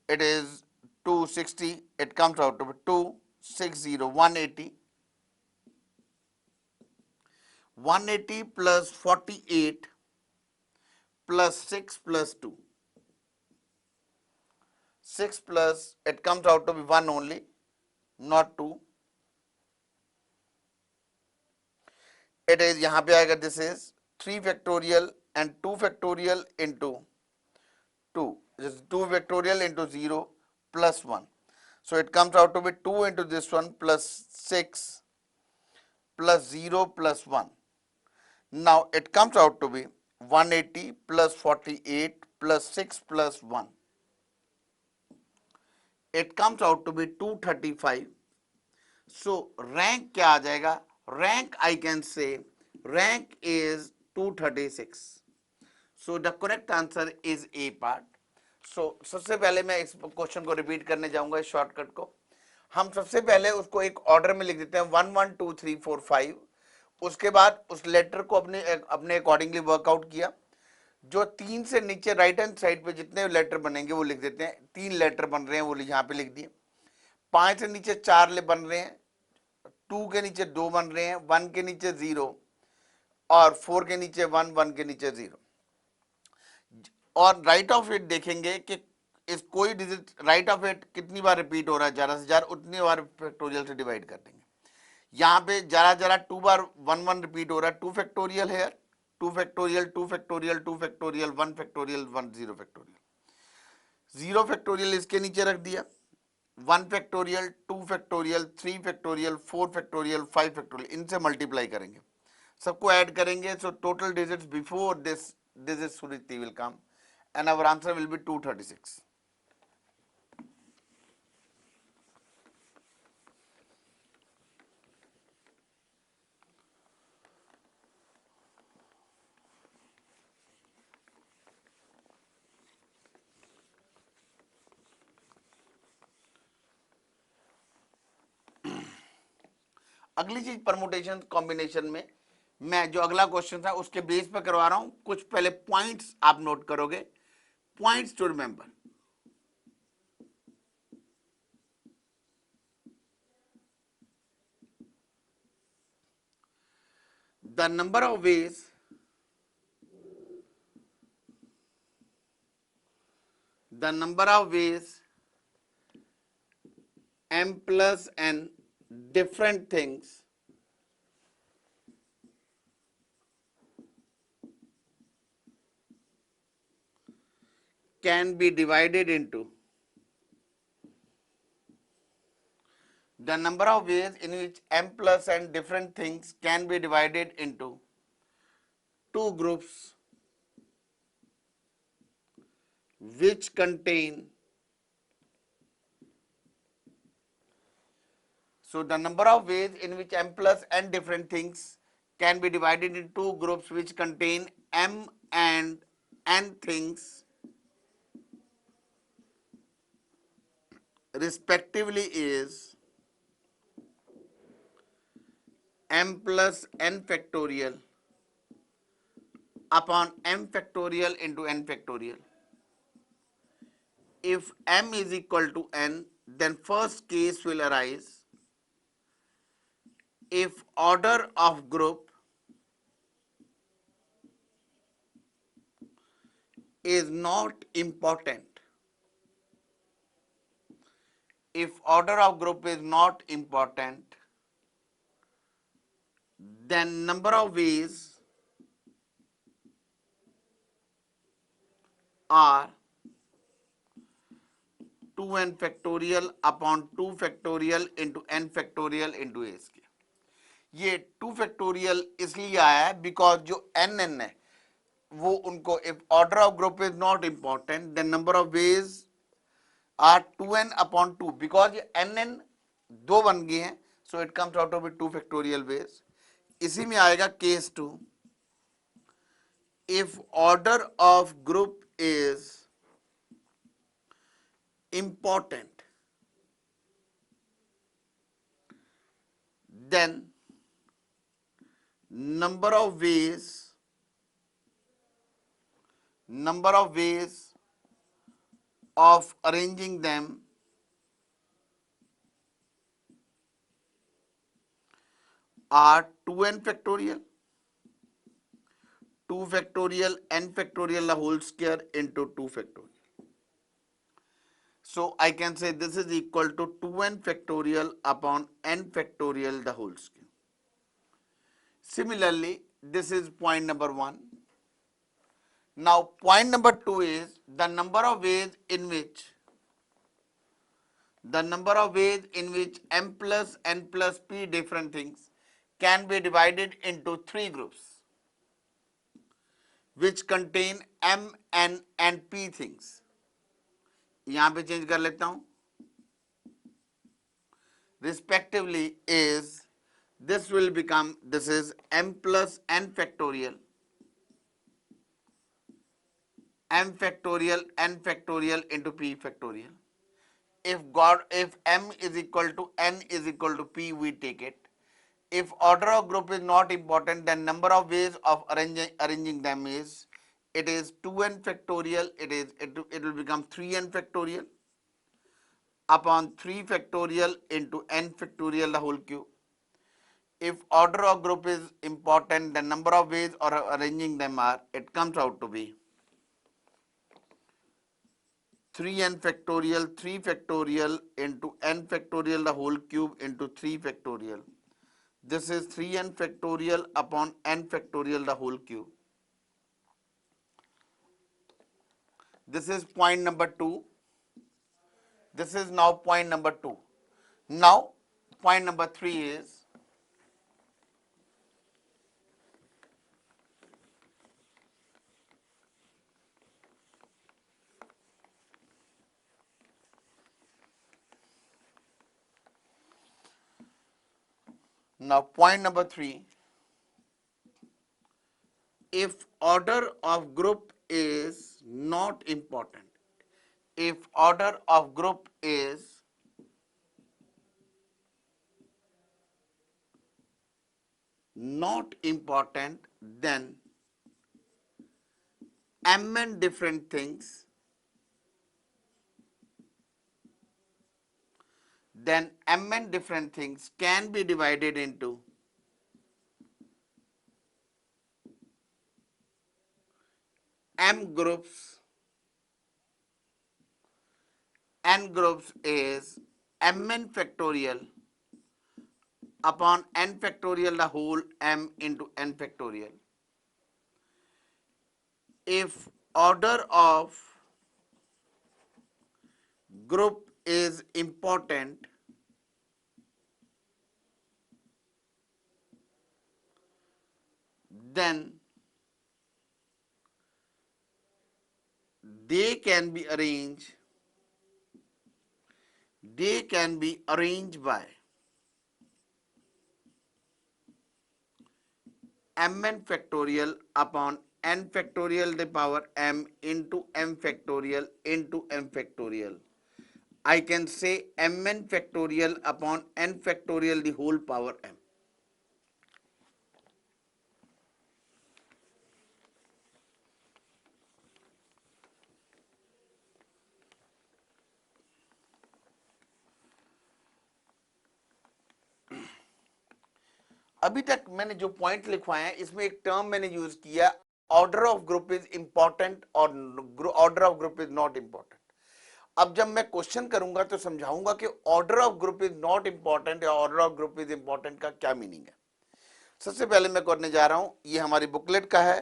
it is 260, it comes out to be 260 180, 180 plus 48 plus 6 plus 2, 6 plus it comes out to be 1 only, not 2, it is यहाँ पे आएगा this is 3 factorial and 2 factorial into 2, this is 2 factorial into 0 plus 1, so it comes out to be 2 into this one plus 6 plus 0 plus 1, Now it comes out to be 180 plus 48 plus 6 plus 1. It comes out to be 235. So rank क्या आ जाएगा? Rank I can say rank is 236. So the correct answer is A part. So सबसे पहले मैं इस question को repeat करने जाऊंगा, इस शॉर्टकट को। हम सबसे पहले उसको एक ऑर्डर में लिख देते हैं 1 1 2 3 4 5। उसके बाद उस लेटर को अपने अकॉर्डिंगली वर्कआउट किया। जो 3 से नीचे राइट हैंड साइड पे जितने लेटर बनेंगे वो लिख देते हैं। 3 लेटर बन रहे हैं वो यहाँ पे लिख दिए। 5 से नीचे 4 ले बन रहे हैं, 2 के नीचे 2 बन रहे हैं, 1 के नीचे 0 और 4 के नीचे 1, 1 के नीचे 0। और राइट ऑफ इट देखेंगे कि इस कोई डिजिट राइट ऑफ इट कितनी बार रिपीट हो रहा है, ज्यादा से ज्यादा उतनी बार फैक्टोरियल से डिवाइड कर देंगे। यहाँ पे जरा जरा 2 बार 1 1 रिपीट हो रहा है, 2 फैक्टोरियल है, 2 factorial 2 factorial 2 factorial 1 factorial 1 0 factorial. 0 factorial इसके नीचे रख दिया, 1 factorial 2 factorial 3 factorial 4 factorial 5 factorial, इनसे मल्टीप्लाई करेंगे, सबको ऐड करेंगे। So total digits before this digit Suriti will come and our answer will be 236. अगली चीज परमुटेशन कॉम्बिनेशन में मैं जो अगला क्वेश्चन था उसके बेस पर करवा रहा हूं। कुछ पहले पॉइंट्स आप नोट करोगे, points to remember. The number of ways m plus n different things can be divided into the number of ways in which m plus n different things can be divided into two groups which contain, so the number of ways in which m plus n different things can be divided into two groups which contain m and n things respectively is m plus n factorial upon m factorial into n factorial. If m is equal to n, then first case will arise if order of group is not important. If order of group is not important, then number of ways are 2n factorial upon 2 factorial into n factorial into a square. ये 2 factorial इसलिए आया है because जो N N है वो उनको, if order of group is not important then number of ways are 2n upon 2, because ये n n 2 बन गए हैं, so it comes out of 2 factorial ways. इसी में आएगा case 2, if order of group is important, then number of ways of arranging them are 2n factorial, 2 factorial, n factorial the whole square into 2 factorial. So I can say this is equal to 2n factorial upon n factorial the whole square. Similarly, this is point number 1. Now point number 2 is the number of ways in which m plus n plus p different things can be divided into 3 groups. which contain M, N and P things. यहां पे change कर लेता हूं, respectively is, this will become, this is M plus N factorial, M factorial, N factorial into P factorial. If M is equal to N is equal to P, we take it. If order of group is not important, then number of ways of arranging them is, it is 2n factorial, it will become 3n factorial upon 3 factorial into n factorial the whole cube. If order of group is important, the number of ways of arranging them are, it comes out to be 3n factorial, 3 factorial into n factorial the whole cube into 3 factorial. This is 3n factorial upon n factorial the whole cube. This is point number 2. This is now point number 2. Now point number 3 is, now point number 3, if order of group is not important, if order of group is not important, then mn different things, then mn different things can be divided into m groups. N groups is mn factorial upon n factorial the whole m into n factorial. If order of group is important, then they can be arranged by mn factorial upon n factorial the power m into m factorial into m factorial. I can say mn factorial upon n factorial the whole power m. अभी तक मैंने जो point लिखवाए हैं इसमें एक term मैंने use किया, order of group is important और order of group is not important. अब जब मैं क्वेश्चन करूंगा तो समझाऊंगा कि order of group is not important या order of group is important का क्या मीनिंग है. सबसे पहले मैं करने जा रहा हूं, ये हमारी बुकलेट का है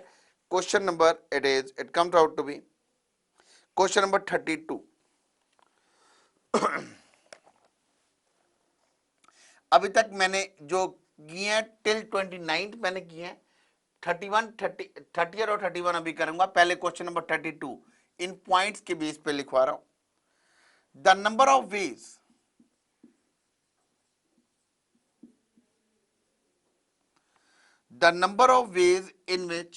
question number, it comes out to be question number 32. अभी तक मैंने जो किए हैं टिल 29 मैंने किए हैं, 30 और 31 अभी करूंगा. पहले क्वेश्चन नंबर 32 इन पॉइंट्स के बेस पे लिखवा रहा हूं. The number of veg in which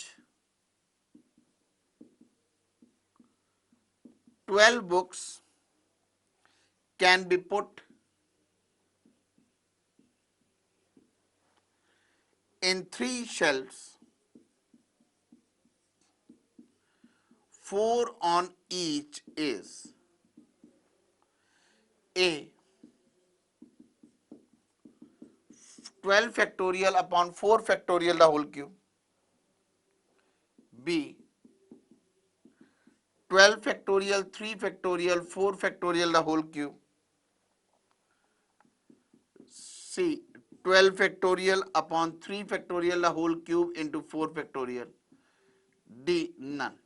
12 books can be put in 3 shelves, 4 on each is A 12 factorial upon 4 factorial the whole cube, B 12 factorial 3 factorial 4 factorial the whole cube, C 12 factorial upon 3 factorial the whole cube into 4 factorial, D none.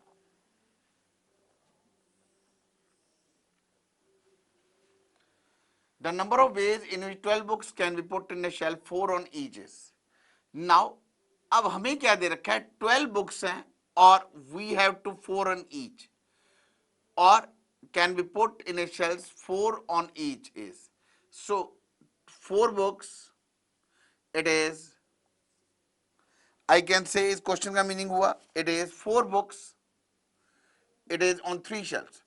The number of ways in which 12 books can be put in a shelf, 4 on each is. Now, अब हमें क्या दे रखा है, 12 books हैं or we have to 4 on each, or can be put in a shelves 4 on each is. So 4 books, it is, I can say इस question का meaning हुआ, it is 4 books, it is on 3 shelves.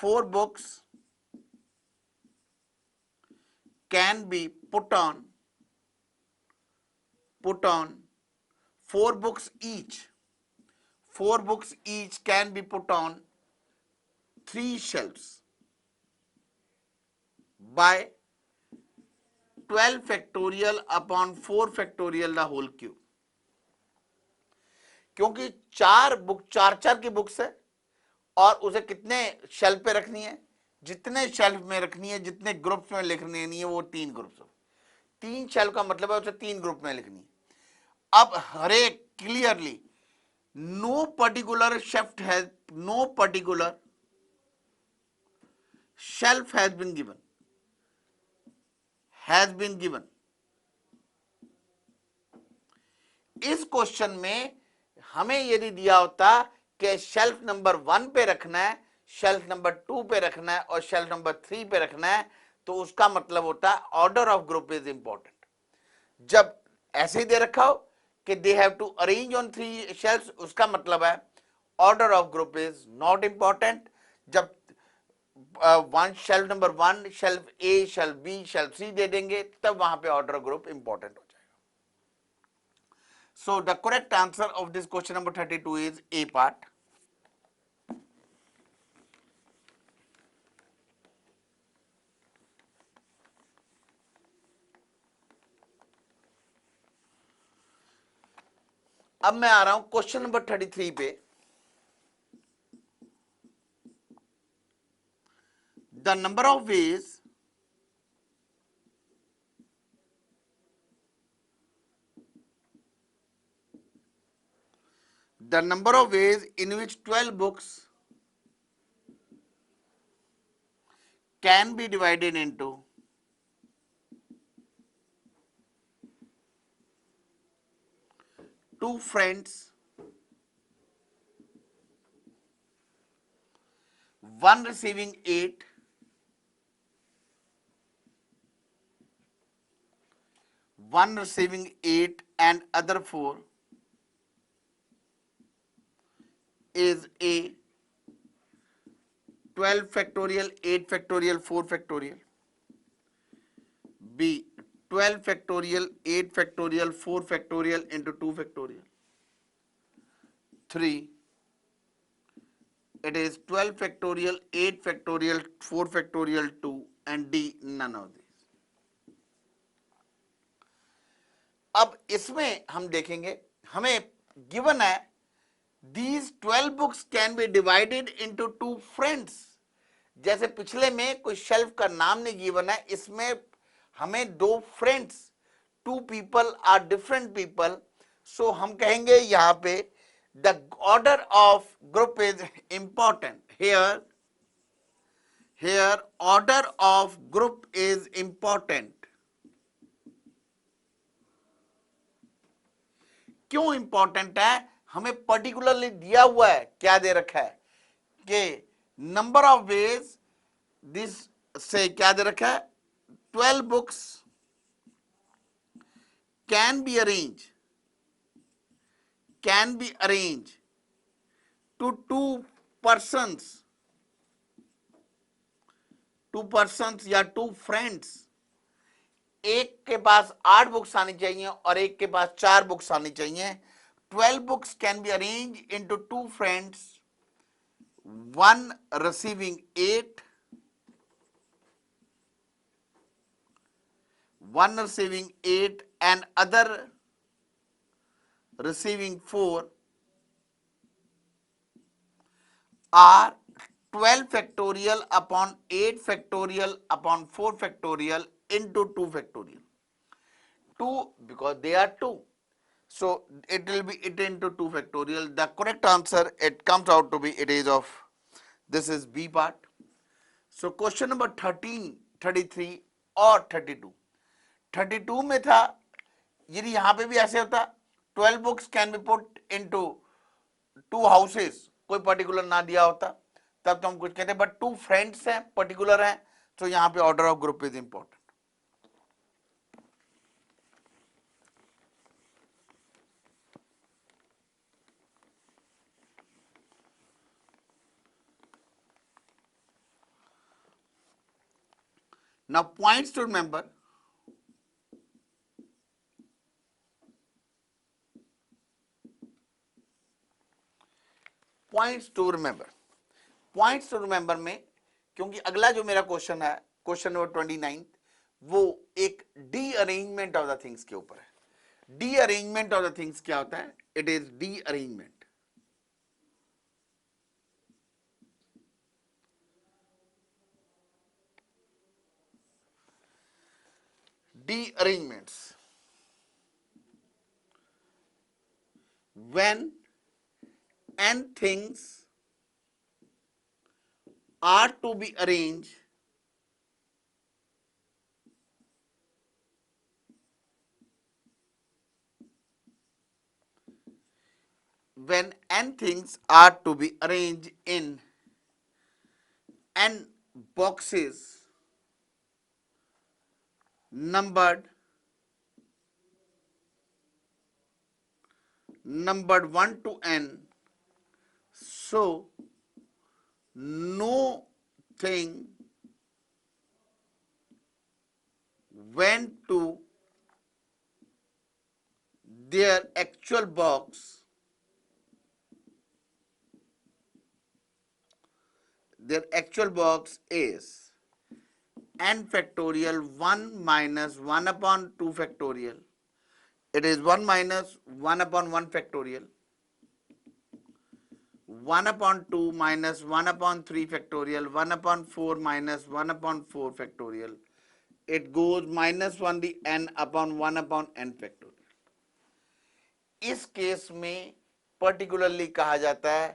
4 books can be put on 4 books each. 4 books each can be put on 3 shelves by 12 factorial upon 4 factorial the whole cube. क्योंकि 4 की books है और उसे कितने shelf पे रखनी है, जितने शेल्फ में रखनी है, जितने ग्रुप्स में लिखनी है वो 3 ग्रुप्स, 3 शेल्फ का मतलब है उसे 3 ग्रुप में लिखनी है। अब हर एक clearly no particular shelf has, no particular shelf has been given. इस क्वेश्चन में हमें यदि दिया होता कि शेल्फ नंबर 1 पे रखना है, शेल्फ नंबर 2 पे रखना है और शेल्फ नंबर 3 पे रखना है, तो उसका मतलब होता है order of group is important. जब ऐसे ही दे रखा हो कि they have to arrange on 3 shelves, उसका मतलब है order of group is not important. जब one shelf number 1, shelf A, shelf B, shelf C दे देंगे, तब वहां पे ऑर्डर ग्रुप इंपॉर्टेंट हो जाएगा। So the correct answer of this question number 32 is A part. अब मैं आ रहा हूं क्वेश्चन नंबर 33 पे। The number of ways in which 12 books can be divided into 2 friends, one receiving 8, and other 4 is A 12 factorial, 8 factorial, 4 factorial, B 12 factorial, 8 factorial, 4 factorial into 2 factorial, 3 it is 12 factorial, 8 factorial, 4 factorial, 2, and D none of these. अब इसमें हम देखेंगे, हमें given है these 12 books can be divided into 2 friends। जैसे पिछले में कोई शेल्फ का नाम नहीं गिवन है, इसमें हमें 2 friends, 2 people are different people, so हम कहेंगे यहां पे the order of group is important। here order of group is important। क्यों इंपॉर्टेंट है? हमें पर्टिकुलरली दिया हुआ है, क्या दे रखा है कि नंबर ऑफ वेज दिस से क्या दे रखा है, 12 books can be arrange to 2 persons या 2 फ्रेंड्स। एक के पास 8 बुक्स आनी चाहिए और एक के पास 4 बुक्स आनी चाहिए। 12 books can be arranged into 2 friends, one receiving 8, and other receiving 4 are 12 factorial upon 8 factorial upon 4 factorial into 2 factorial. 2 because they are 2. So it will be it into 2 factorial. The correct answer, it comes out to be, it is of, this is B part. So question number 13, 33 और 32। 32 में था, यदि यहाँ पे भी ऐसे होता 12 books can be put into two houses कोई पर्टिकुलर ना दिया होता तब तो हम कुछ कहते, बट टू फ्रेंड्स हैं, पर्टिकुलर हैं, तो यहां पे order of group is important. Now points to remember. Points to remember. पॉइंट्स टू रिमेंबर में, क्योंकि अगला जो मेरा क्वेश्चन है, क्वेश्चन नंबर 29, वो एक D arrangement of the things के ऊपर है. D arrangement of the things क्या होता है? It is D arrangement. D arrangements. When n things are to be arranged when n things are to be arranged in n boxes numbered 1 to n, so no thing went to their actual box. Their actual box is n factorial 1 minus 1 upon 2 factorial. It is 1 minus 1 upon 1 factorial, 1 upon 2 minus 1 upon 3 factorial, 1 upon 4 minus 1 upon 4 factorial. It goes minus 1 the n upon 1 upon n factorial. इस case में particularly कहा जाता है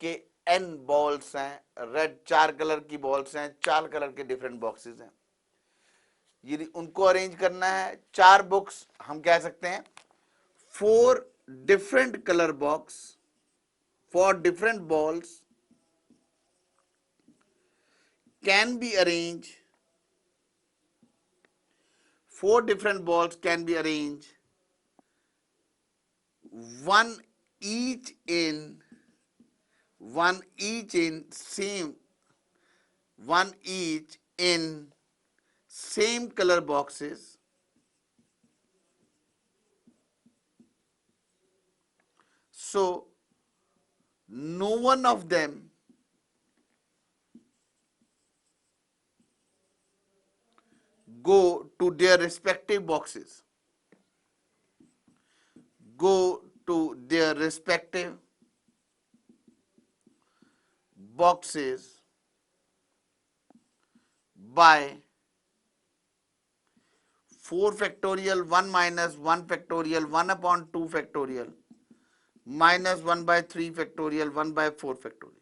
कि n balls हैं, red 4 colour की balls हैं, 4 colour के डिफरेंट बॉक्सेस हैं. यदि उनको अरेंज करना है, 4 बुक्स, हम कह सकते हैं 4 different color box for different balls can be arranged. 4 different balls can be arranged, one each in same, one each in same color boxes. So no one of them go to their respective boxes. Go to their respective boxes by 4 factorial 1 minus 1 factorial 1 upon 2 factorial minus 1 by 3 factorial 1 by 4 factorial.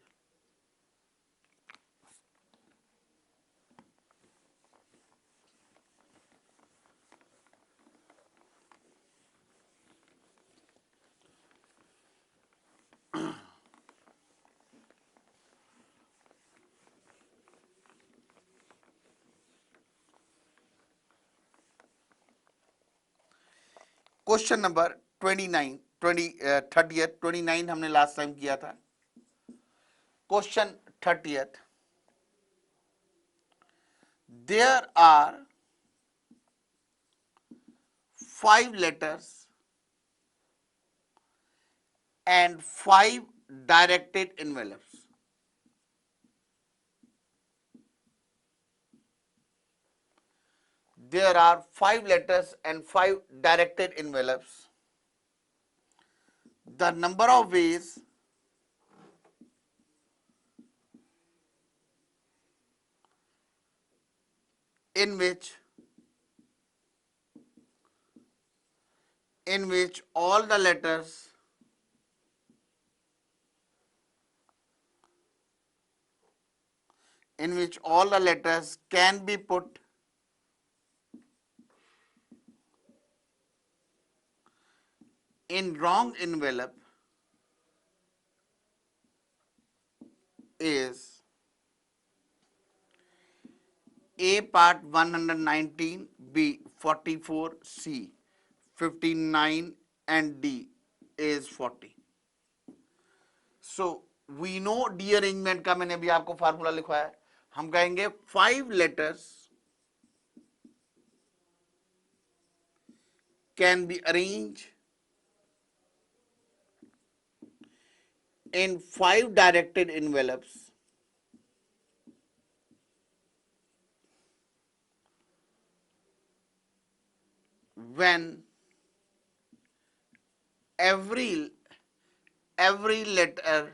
Question number 29 30th 29 हमने last time किया था. Question 30th. There are 5 letters and 5 directed envelopes. There are 5 letters and 5 directed envelopes. The number of ways in which all the letters can be put in wrong envelope is A part 119, B 44, C 59 and D is 40. So we know D arrangement का मैंने अभी आपको formula लिखवाया है. हम कहेंगे 5 letters can be arranged in 5 directed envelopes when every letter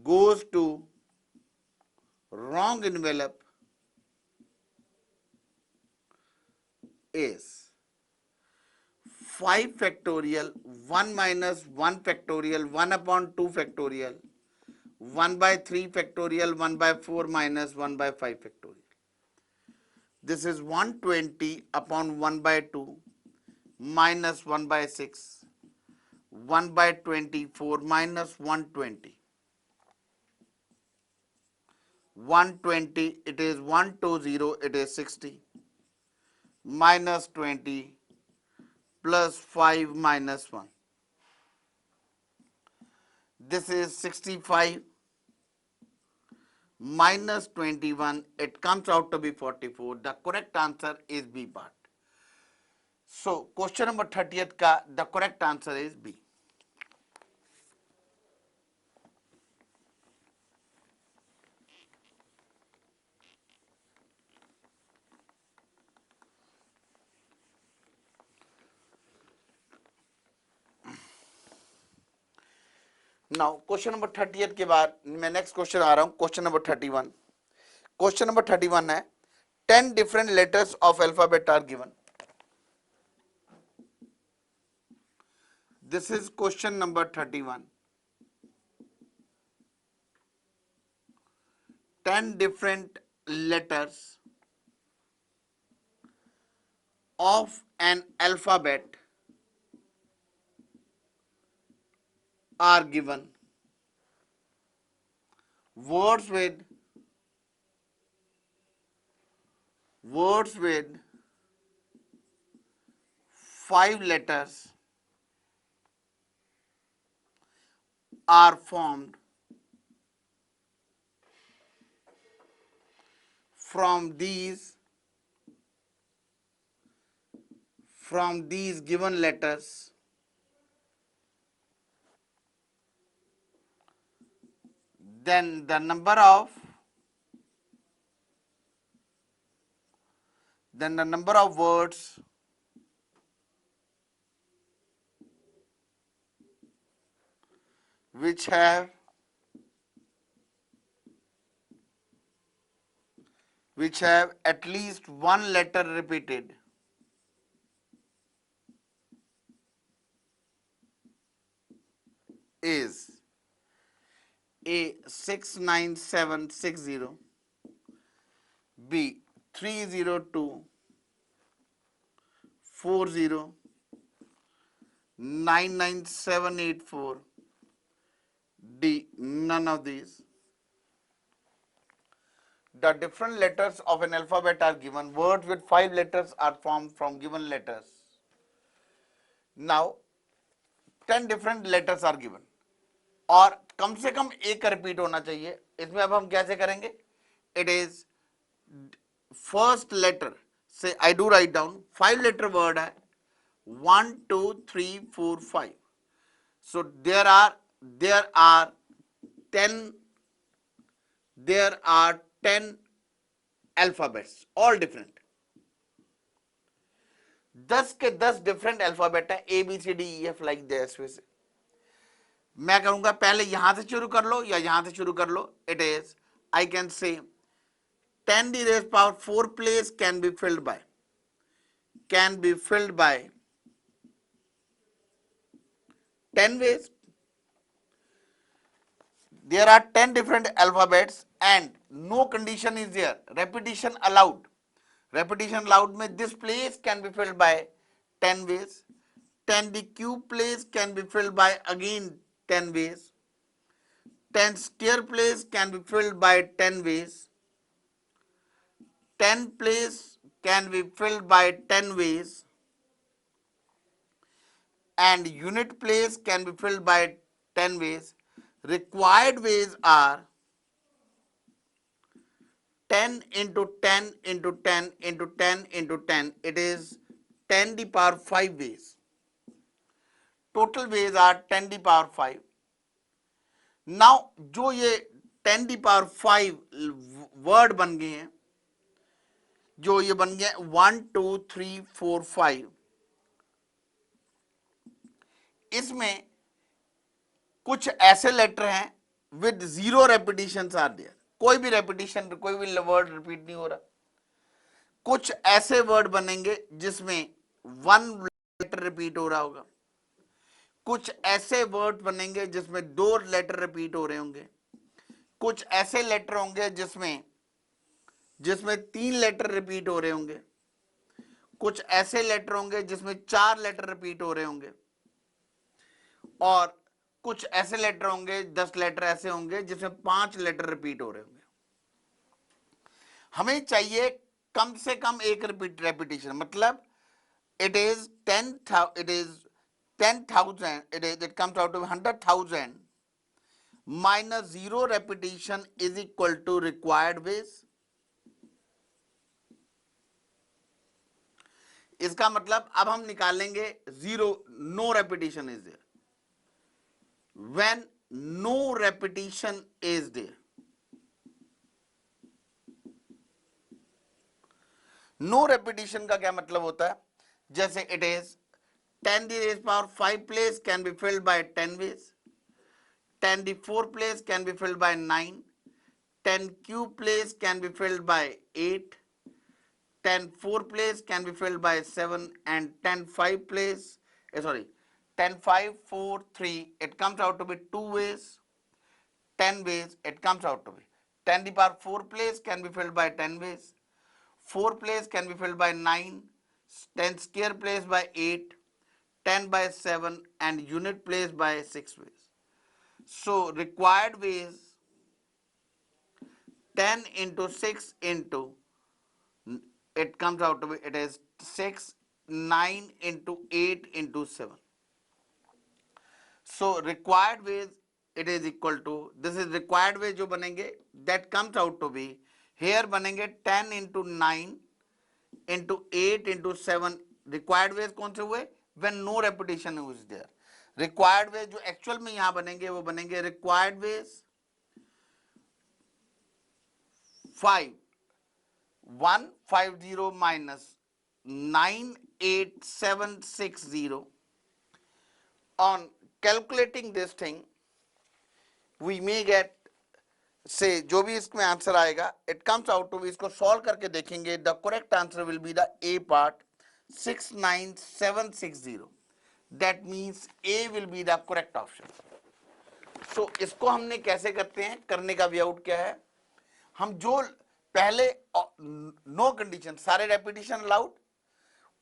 goes to wrong envelope is 5 factorial, 1 minus 1 factorial, 1 upon 2 factorial, 1 by 3 factorial, 1 by 4 minus 1 by 5 factorial. This is 120 upon 1 by 2 minus 1 by 6, 1 by 24 minus 120. 120, it is 120, it is 60, minus 20 plus 5 minus 1. This is 65 minus 21, it comes out to be 44. The correct answer is B part. So question number 30th ka the correct answer is B. Now question number 30th के बाद मैं next question आ रहा हूँ question number 31. Question number 31 है 10 different letters of alphabet are given. This is question number 31. 10 different letters of an alphabet are given. Words with 5 letters are formed from these given letters. Then the number of words which have at least one letter repeated is A 69760, B 30240, 99784, D none of these. The different letters of an alphabet are given. Words with 5 letters are formed from given letters. Now 10 different letters are given और कम से कम एक repeat होना चाहिए. इसमें अब हम कैसे करेंगे? It is first letter. Say I do write down 5 letter word है 1 2 3 4 5. So there are 10 alphabets, all different. 10 के 10 डिफरेंट अल्फाबेट है A B C D E F like this way से. मैं कहूंगा पहले यहां से शुरू कर लो या यहां से शुरू कर लो. It is I can say 10 the raised power 4 place can be filled by 10 ways. There are 10 different alphabets and no condition is there. Repetition allowed. Repetition allowed means this place can be filled by 10 ways. 10 the cube place can be filled by again 10 ways. 10 stair place can be filled by 10 ways. 10 place can be filled by 10 ways, and unit place can be filled by 10 ways. Required ways are 10 into 10 into 10 into 10 into 10. It is 10 the power 5 ways. Total ways are 10 the power 5. Now जो ये 10 the power 5 word बन गए हैं, जो ये बन गए 1 2 3 4 5, इसमें कुछ ऐसे लेटर हैं विद 0 रेपिटेशन आर देयर. कोई भी रेपिटेशन, कोई भी वर्ड रिपीट नहीं हो रहा. कुछ ऐसे वर्ड बनेंगे जिसमें 1 लेटर रिपीट हो रहा होगा. कुछ ऐसे वर्ड बनेंगे जिसमें 2 लेटर रिपीट हो रहे होंगे. कुछ ऐसे लेटर होंगे जिसमें 3 लेटर रिपीट हो रहे होंगे. कुछ ऐसे लेटर होंगे जिसमें 4 लेटर रिपीट हो रहे होंगे. और कुछ ऐसे लेटर होंगे, 10 लेटर ऐसे होंगे जिसमें 5 लेटर रिपीट हो रहे होंगे. हमें चाहिए कम से कम एक रेपिटेशन. मतलब it is 10,000, it comes out to 100,000 minus 0 repetition is equal to required ways. इसका मतलब अब हम निकालेंगे 0, no repetition is there. When no repetition is there, no repetition का क्या मतलब होता है? जैसे it is 10 the raised power 5 place can be filled by 10 ways. 10 the 4 place can be filled by 9. 10 cube place can be filled by 8. 10 4 place can be filled by 7, and 10 5 place, 10 5 4 3, it comes out to be 2 ways. 10 ways it comes out to be 10 the power 4 place can be filled by 10 ways. 4 place can be filled by 9. 10 square place by 8. 10 by 7, and unit place by 6 ways. So required ways 10 into 6 into, it comes out to be, it is 6, 9 into 8 into 7. So required ways it is equal to, this is required ways जो बनेंगे, that comes out to be, here बनेंगे 10 into 9 into 8 into 7. required ways कौन से हुए? when no repetition is there. required ways जो actual में यहां बनेंगे वो बनेंगे required ways 5 150 minus 98760. On calculating this thing we may get, से जो भी इसमें आंसर आएगा, it comes out to be, इसको सॉल्व करके देखेंगे, the correct answer will be the A part 69760. that means A will be the correct option. so इसको हमने कैसे करते हैं, करने का वे आउट क्या है? हम जो पहले नो कंडीशन सारे रेपिटेशन अलाउड,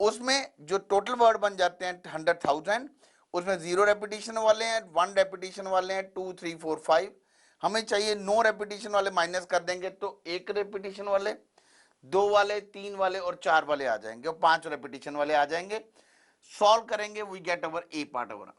उसमें जो टोटल वर्ड बन जाते हैं 100,000, उसमें 0 रेपिटेशन वाले हैं, 1 रेपिटेशन वाले हैं, 2 3 4 5. हमें चाहिए नो रेपिटेशन वाले माइनस कर देंगे तो 1 रेपिटेशन वाले, 2 वाले, 3 वाले और 4 वाले आ जाएंगे और 5 रेपिटेशन वाले आ जाएंगे. सॉल्व करेंगे, we get our A part our.